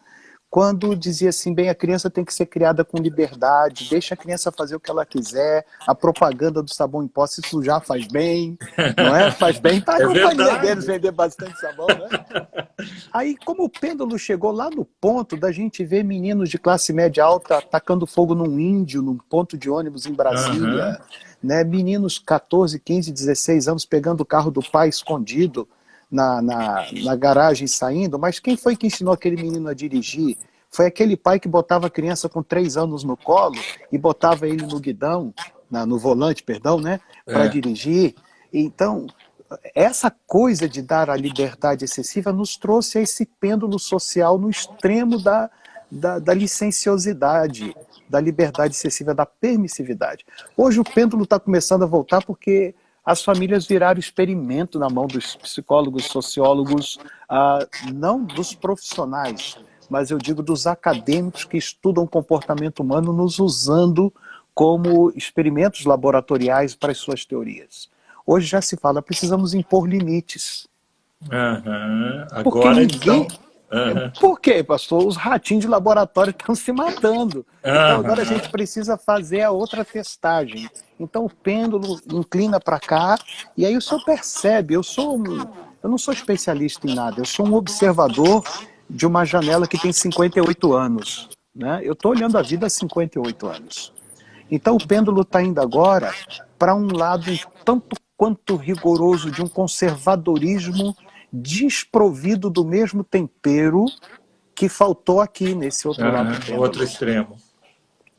quando dizia assim, bem, a criança tem que ser criada com liberdade, deixa a criança fazer o que ela quiser, a propaganda do sabão em pó, se sujar faz bem, não é? Faz bem para a É companhia deles verdade. vender bastante sabão, né? Aí, como o pêndulo chegou lá no ponto da gente ver meninos de classe média alta atacando fogo num índio, num ponto de ônibus em Uhum. Brasília, né? Meninos 14, 15, 16 anos pegando o carro do pai escondido na garagem saindo, mas quem foi que ensinou aquele menino a dirigir? Foi aquele pai que botava a criança com 3 anos no colo e botava ele no guidão, no volante, perdão, né? Para É. dirigir. Então, essa coisa de dar a liberdade excessiva nos trouxe a esse pêndulo social no extremo da licenciosidade, da liberdade excessiva, da permissividade. Hoje o pêndulo está começando a voltar porque as famílias viraram experimento na mão dos psicólogos, sociólogos, não dos profissionais, mas eu digo dos acadêmicos que estudam o comportamento humano, nos usando como experimentos laboratoriais para as suas teorias. Hoje já se fala, precisamos impor limites. Uhum. Porque Agora, ninguém... então... Uhum. Por quê, pastor? Os ratinhos de laboratório estão se matando. Então agora a gente Uhum. precisa fazer a outra testagem. Então o pêndulo inclina para cá, e aí o senhor percebe, eu não sou especialista em nada, eu sou um observador de uma janela que tem 58 anos. Né? Eu estou olhando a vida há 58 anos. Então o pêndulo está indo agora para um lado um tanto quanto rigoroso de um conservadorismo desprovido do mesmo tempero que faltou aqui nesse outro lado do Uhum. Outro pêndulo. extremo.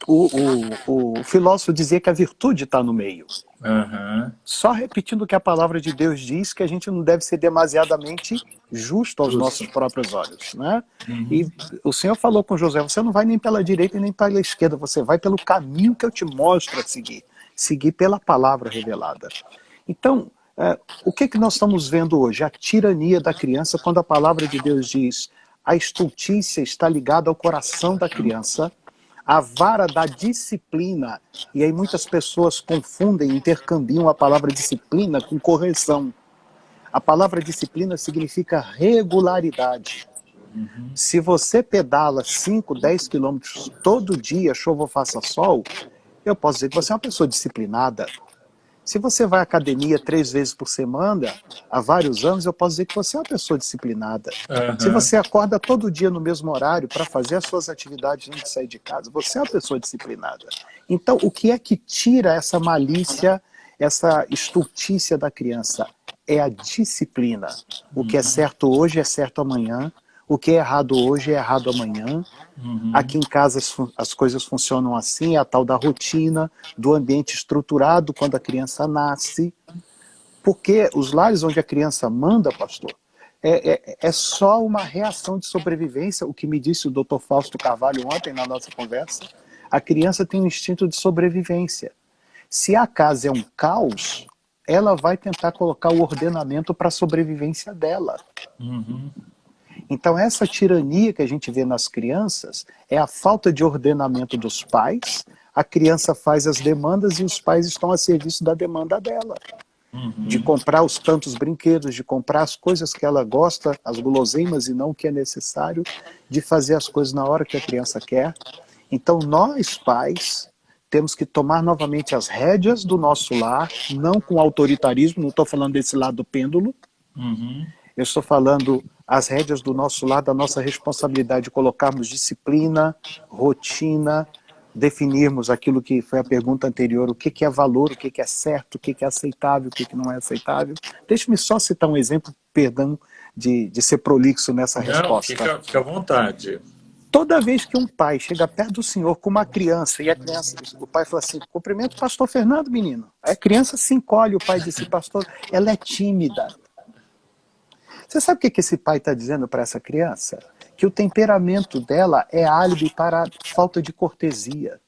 O filósofo dizia que a virtude está no meio. Uhum. Só repetindo o que a palavra de Deus diz, que a gente não deve ser demasiadamente justo aos nossos Justo. próprios olhos. Né? Uhum. E o Senhor falou com José, você não vai nem pela direita nem pela esquerda, você vai pelo caminho que eu te mostro a seguir. Seguir pela palavra revelada. Então, O que nós estamos vendo hoje? A tirania da criança, quando a palavra de Deus diz a estultícia está ligada ao coração da criança, a vara da disciplina, e aí muitas pessoas confundem, intercambiam a palavra disciplina com correção. A palavra disciplina significa regularidade. Se você pedala 5, 10 quilômetros todo dia, chova ou faça sol, eu posso dizer que você é uma pessoa disciplinada. Se você vai à academia 3 vezes por semana, há vários anos, eu posso dizer que você é uma pessoa disciplinada. Se você acorda todo dia no mesmo horário para fazer as suas atividades antes de sair de casa, você é uma pessoa disciplinada. Então, o que é que tira essa malícia, essa estultícia da criança? É a disciplina. O que é certo hoje é certo amanhã. O que é errado hoje é errado amanhã. Aqui em casa as coisas funcionam assim, é a tal da rotina, do ambiente estruturado quando a criança nasce. Porque os lares onde a criança manda, pastor, é só uma reação de sobrevivência. O que me disse o Dr. Fausto Carvalho ontem na nossa conversa, a criança tem um instinto de sobrevivência. Se a casa é um caos, ela vai tentar colocar o ordenamento para a sobrevivência dela. Então essa tirania que a gente vê nas crianças é a falta de ordenamento dos pais, a criança faz as demandas e os pais estão a serviço da demanda dela. De comprar os tantos brinquedos, de comprar as coisas que ela gosta, as guloseimas e não o que é necessário, de fazer as coisas na hora que a criança quer. Então nós, pais, temos que tomar novamente as rédeas do nosso lar, não com autoritarismo, não estou falando desse lado do pêndulo, eu estou falando as rédeas do nosso lar, da nossa responsabilidade de colocarmos disciplina, rotina, definirmos aquilo que foi a pergunta anterior, o que é valor, o que é certo, o que é aceitável, o que não é aceitável. Deixe-me só citar um exemplo, perdão, de ser prolixo nessa resposta. Fica à vontade. Toda vez que um pai chega perto do senhor com uma criança, e a criança, o pai fala assim, cumprimento o pastor Fernando, menino. Aí a criança se encolhe, o pai disse, pastor, ela é tímida. Você sabe o que esse pai está dizendo para essa criança? Que o temperamento dela é álibi para a falta de cortesia.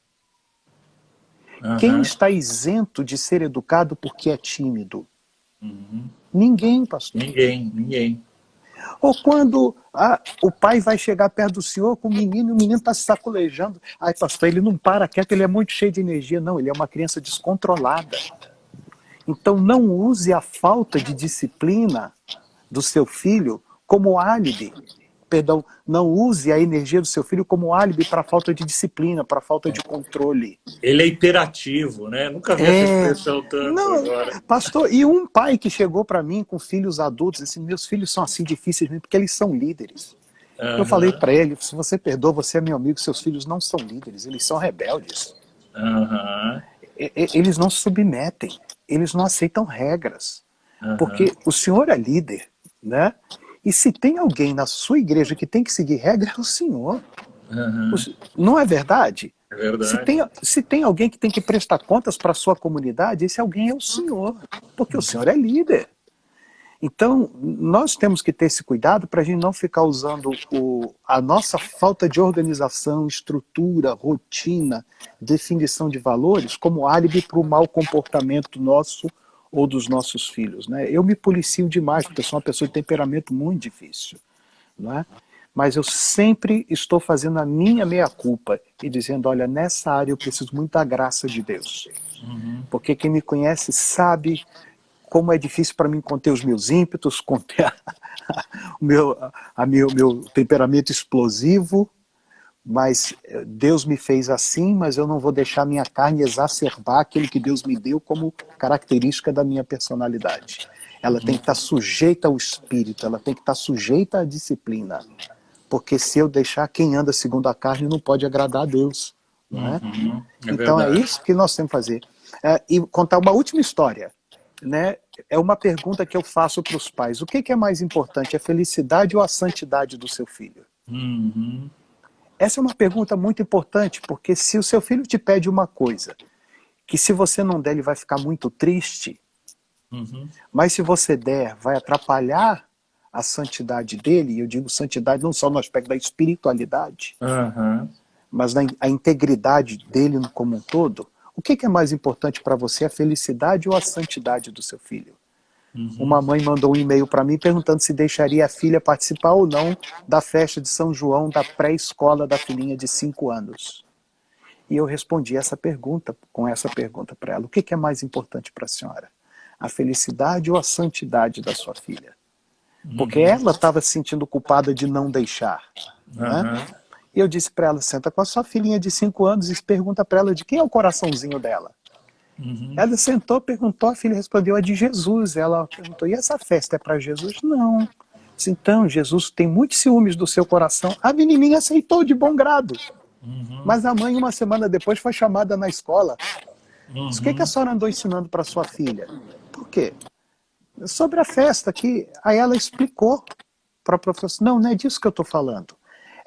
Quem está isento de ser educado porque é tímido? Ninguém, pastor. Ninguém. Ou quando o pai vai chegar perto do senhor com o menino e o menino está se sacolejando. Ai, pastor, ele não para quieto, ele é muito cheio de energia. Não, ele é uma criança descontrolada. Então não use a falta de disciplina do seu filho como álibi. Perdão, não use a energia do seu filho como álibi para a falta de disciplina, para a falta de controle. Ele é hiperativo, né? Nunca vi essa expressão tanto agora. Pastor, e um pai que chegou para mim com filhos adultos, assim, meus filhos são assim difíceis mesmo, porque eles são líderes. Eu falei para ele, se você perdoa, você é meu amigo, seus filhos não são líderes, eles são rebeldes. Eles não se submetem, eles não aceitam regras. Porque o senhor é líder, né? E se tem alguém na sua igreja que tem que seguir regra, é o senhor. Não é verdade? É verdade. Se tem alguém que tem que prestar contas para a sua comunidade, esse alguém é o senhor. Porque o senhor é líder. Então, nós temos que ter esse cuidado para a gente não ficar usando a nossa falta de organização, estrutura, rotina, definição de valores como álibi para o mau comportamento nosso ou dos nossos filhos, né? Eu me policio demais, porque eu sou uma pessoa de temperamento muito difícil, não é? Mas eu sempre estou fazendo a minha meia-culpa e dizendo, olha, nessa área eu preciso muito da graça de Deus. Porque quem me conhece sabe como é difícil para mim conter os meus ímpetos, conter meu temperamento explosivo, mas Deus me fez assim, mas eu não vou deixar minha carne exacerbar aquilo que Deus me deu como característica da minha personalidade. Ela tem que estar sujeita ao Espírito, ela tem que estar sujeita à disciplina. Porque se eu deixar, quem anda segundo a carne não pode agradar a Deus. Não é? Então é isso que nós temos que fazer. E contar uma última história. Né? É uma pergunta que eu faço para os pais. O que é mais importante, a felicidade ou a santidade do seu filho? Essa é uma pergunta muito importante, porque se o seu filho te pede uma coisa, que se você não der ele vai ficar muito triste, mas se você der, vai atrapalhar a santidade dele, e eu digo santidade não só no aspecto da espiritualidade, mas a integridade dele como um todo. O que é mais importante para você, a felicidade ou a santidade do seu filho? Uma mãe mandou um e-mail para mim perguntando se deixaria a filha participar ou não da festa de São João da pré-escola da filhinha de 5 anos. E eu respondi com essa pergunta para ela: o que é mais importante para a senhora? A felicidade ou a santidade da sua filha? Porque ela estava se sentindo culpada de não deixar. Né? E eu disse para ela: senta com a sua filhinha de 5 anos e pergunta para ela de quem é o coraçãozinho dela. Ela sentou, perguntou, a filha respondeu: é de Jesus. Ela perguntou: e essa festa é para Jesus? Não. Disse: então, Jesus tem muitos ciúmes do seu coração. A menininha aceitou de bom grado. Mas a mãe, uma semana depois, foi chamada na escola. Disse: o que a senhora andou ensinando para sua filha? Por quê? Sobre a festa aqui. Aí ela explicou para a professora: não é disso que eu estou falando.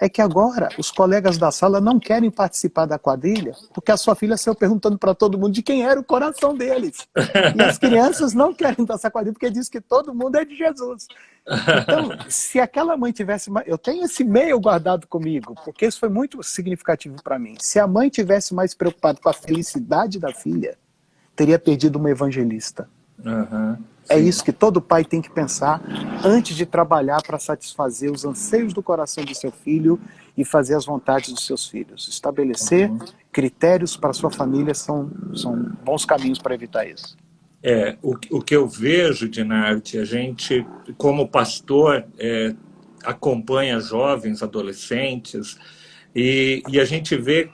É que agora os colegas da sala não querem participar da quadrilha porque a sua filha saiu perguntando para todo mundo de quem era o coração deles. E as crianças não querem dançar quadrilha porque diz que todo mundo é de Jesus. Então, se aquela mãe tivesse... Eu tenho esse e-mail guardado comigo, porque isso foi muito significativo para mim. Se a mãe tivesse mais preocupada com a felicidade da filha, teria perdido uma evangelista. É isso que todo pai tem que pensar antes de trabalhar para satisfazer os anseios do coração do seu filho e fazer as vontades dos seus filhos. Estabelecer critérios para a sua família são bons caminhos para evitar isso. O que eu vejo, Dinarte, a gente, como pastor, acompanha jovens, adolescentes, e a gente vê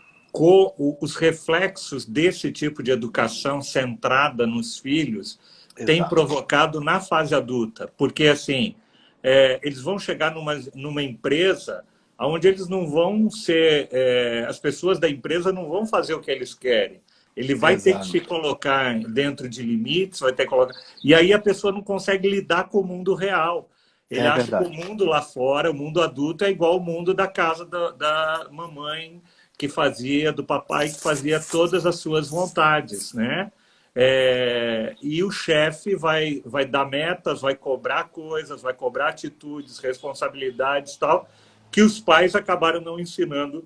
os reflexos desse tipo de educação centrada nos filhos tem provocado na fase adulta. Porque, assim, eles vão chegar numa empresa onde eles não vão ser... as pessoas da empresa não vão fazer o que eles querem. Ele vai ter que se colocar dentro de limites, vai ter que colocar... E aí a pessoa não consegue lidar com o mundo real. Ele acha que o mundo lá fora, o mundo adulto, é igual ao mundo da casa da mamãe que fazia, do papai que fazia todas as suas vontades, né? E o chefe vai dar metas, vai cobrar coisas, vai cobrar atitudes, responsabilidades, tal, que os pais acabaram não ensinando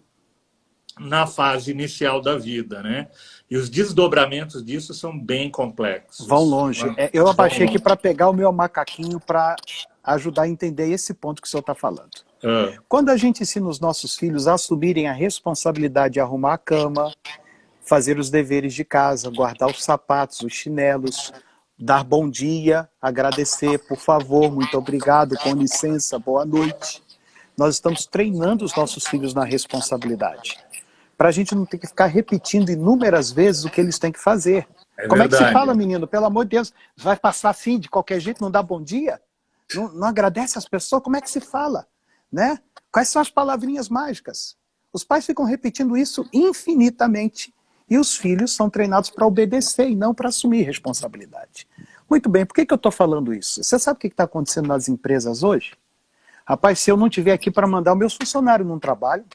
na fase inicial da vida, né? E os desdobramentos disso são bem complexos. Vão longe. Eu abaixei aqui para pegar o meu macaquinho para ajudar a entender esse ponto que o senhor está falando. Quando a gente ensina os nossos filhos a assumirem a responsabilidade de arrumar a cama, fazer os deveres de casa, guardar os sapatos, os chinelos, dar bom dia, agradecer, por favor, muito obrigado, com licença, boa noite. Nós estamos treinando os nossos filhos na responsabilidade. Para a gente não ter que ficar repetindo inúmeras vezes o que eles têm que fazer. Como é que se fala, menino? Pelo amor de Deus, vai passar assim de qualquer jeito, não dá bom dia? Não agradece as pessoas? Como é que se fala? Né? Quais são as palavrinhas mágicas? Os pais ficam repetindo isso infinitamente. E os filhos são treinados para obedecer e não para assumir responsabilidade. Muito bem, por que eu estou falando isso? Você sabe o que está acontecendo nas empresas hoje? Rapaz, se eu não estiver aqui para mandar o meu funcionário num trabalho,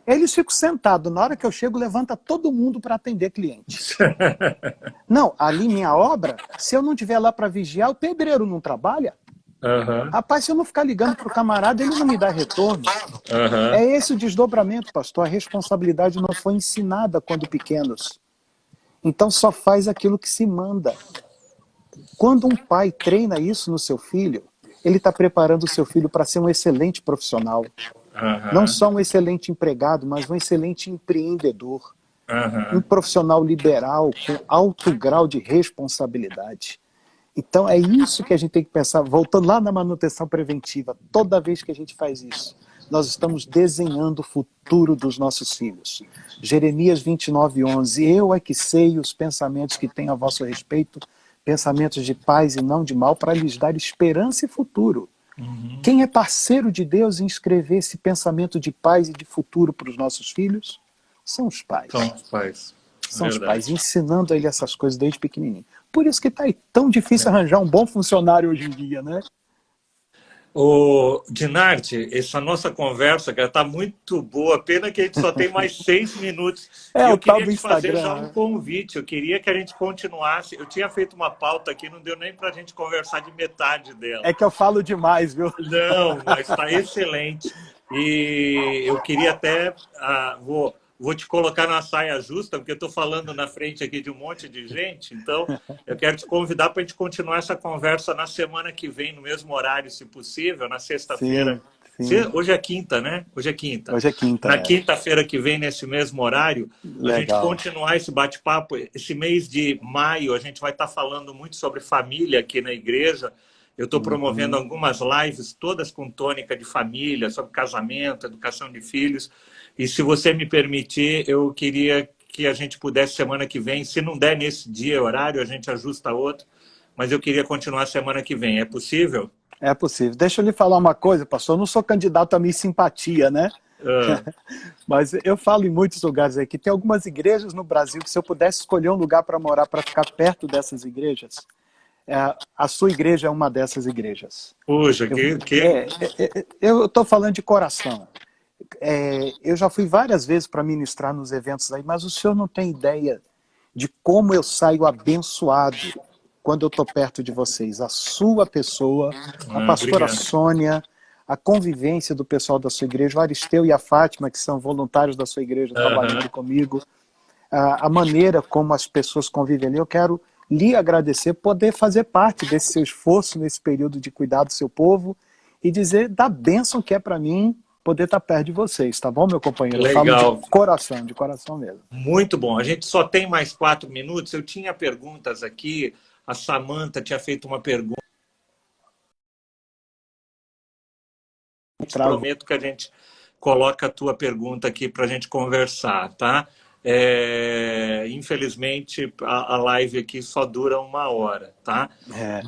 eles ficam sentados. Na hora que eu chego, levanta todo mundo para atender cliente. Não, ali minha obra, se eu não estiver lá para vigiar, o pedreiro não trabalha. Rapaz, se eu não ficar ligando para o camarada, ele não me dá retorno. É esse o desdobramento, pastor. A responsabilidade não foi ensinada quando pequenos. Então só faz aquilo que se manda. Quando um pai treina isso no seu filho, ele está preparando o seu filho para ser um excelente profissional. Não só um excelente empregado, mas um excelente empreendedor. Um profissional liberal com alto grau de responsabilidade. Então é isso que a gente tem que pensar, voltando lá na manutenção preventiva. Toda vez que a gente faz isso, nós estamos desenhando o futuro dos nossos filhos. Jeremias 29:11, eu é que sei os pensamentos que tenho a vosso respeito, pensamentos de paz e não de mal, para lhes dar esperança e futuro. Quem é parceiro de Deus em escrever esse pensamento de paz e de futuro para os nossos filhos? São os pais. São os pais. São os pais, ensinando a ele essas coisas desde pequenininho. Por isso que está tão difícil arranjar um bom funcionário hoje em dia, né? Dinarte, essa nossa conversa está muito boa, pena que a gente só tem mais 6 minutos. Eu queria te fazer já um convite, eu queria que a gente continuasse. Eu tinha feito uma pauta aqui, não deu nem para a gente conversar de metade dela. É que eu falo demais, viu? Não, mas está excelente. E eu queria até... vou te colocar na saia justa, porque eu estou falando na frente aqui de um monte de gente, então eu quero te convidar para a gente continuar essa conversa na semana que vem, no mesmo horário, se possível, na sexta-feira. Sim, sim. Hoje é quinta, né? Hoje é quinta. Hoje é quinta, Na quinta-feira que vem, nesse mesmo horário, a gente Legal. continuar esse bate-papo. Esse mês de maio, a gente vai estar falando muito sobre família aqui na igreja. Eu estou promovendo algumas lives, todas com tônica de família, sobre casamento, educação de filhos. E se você me permitir, eu queria que a gente pudesse semana que vem, se não der nesse dia horário, a gente ajusta outro, mas eu queria continuar semana que vem. É possível? É possível. Deixa eu lhe falar uma coisa, pastor. Eu não sou candidato a Miss Simpatia, né? Ah, Mas eu falo em muitos lugares aí que tem algumas igrejas no Brasil que se eu pudesse escolher um lugar para morar, para ficar perto dessas igrejas, a sua igreja é uma dessas igrejas. puxa, Eu estou falando de coração. Eu já fui várias vezes para ministrar nos eventos aí, mas o senhor não tem ideia de como eu saio abençoado quando eu estou perto de vocês. A sua pessoa, a pastora obrigado. Sônia, a convivência do pessoal da sua igreja, o Aristeu e a Fátima, que são voluntários da sua igreja trabalhando comigo, a maneira como as pessoas convivem ali. Eu quero lhe agradecer, poder fazer parte desse seu esforço nesse período de cuidar do seu povo e dizer da bênção que é para mim poder estar perto de vocês, tá bom, meu companheiro? Eu falo Legal. de coração mesmo. Muito bom. A gente só tem mais 4 minutos. Eu tinha perguntas aqui. A Samanta tinha feito uma pergunta. Prometo que a gente coloca a tua pergunta aqui para a gente conversar, tá? Infelizmente, a live aqui só dura 1 hora, tá?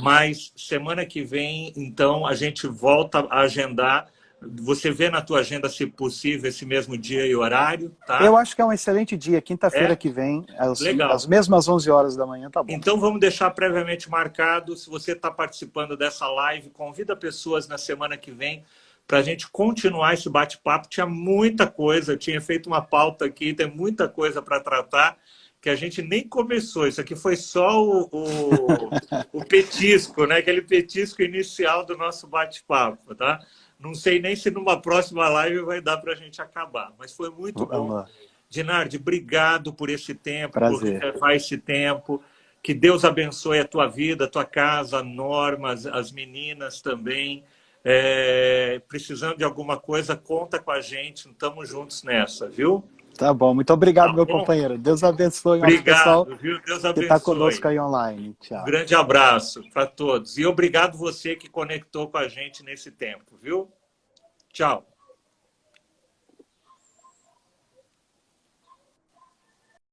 Mas semana que vem, então, a gente volta a agendar. Você vê na tua agenda, se possível, esse mesmo dia e horário, tá? Eu acho que é um excelente dia, quinta-feira que vem, às mesmas 11 horas da manhã, tá bom. Então vamos deixar previamente marcado. Se você está participando dessa live, convida pessoas na semana que vem para a gente continuar esse bate-papo. Tinha muita coisa, eu tinha feito uma pauta aqui, tem muita coisa para tratar, que a gente nem começou. Isso aqui foi só o petisco, né? Aquele petisco inicial do nosso bate-papo, tá? Não sei nem se numa próxima live vai dar para a gente acabar, mas foi muito bom. Dinardi, obrigado por esse tempo, por reservar esse tempo. Que Deus abençoe a tua vida, a tua casa, a Norma, as meninas também. Precisando de alguma coisa, conta com a gente. Estamos juntos nessa, viu? Tá bom. Muito obrigado, meu companheiro. Deus abençoe o pessoal viu? Deus que está conosco aí online. Tchau. Um grande abraço para todos. E obrigado você que conectou com a gente nesse tempo, viu? Tchau.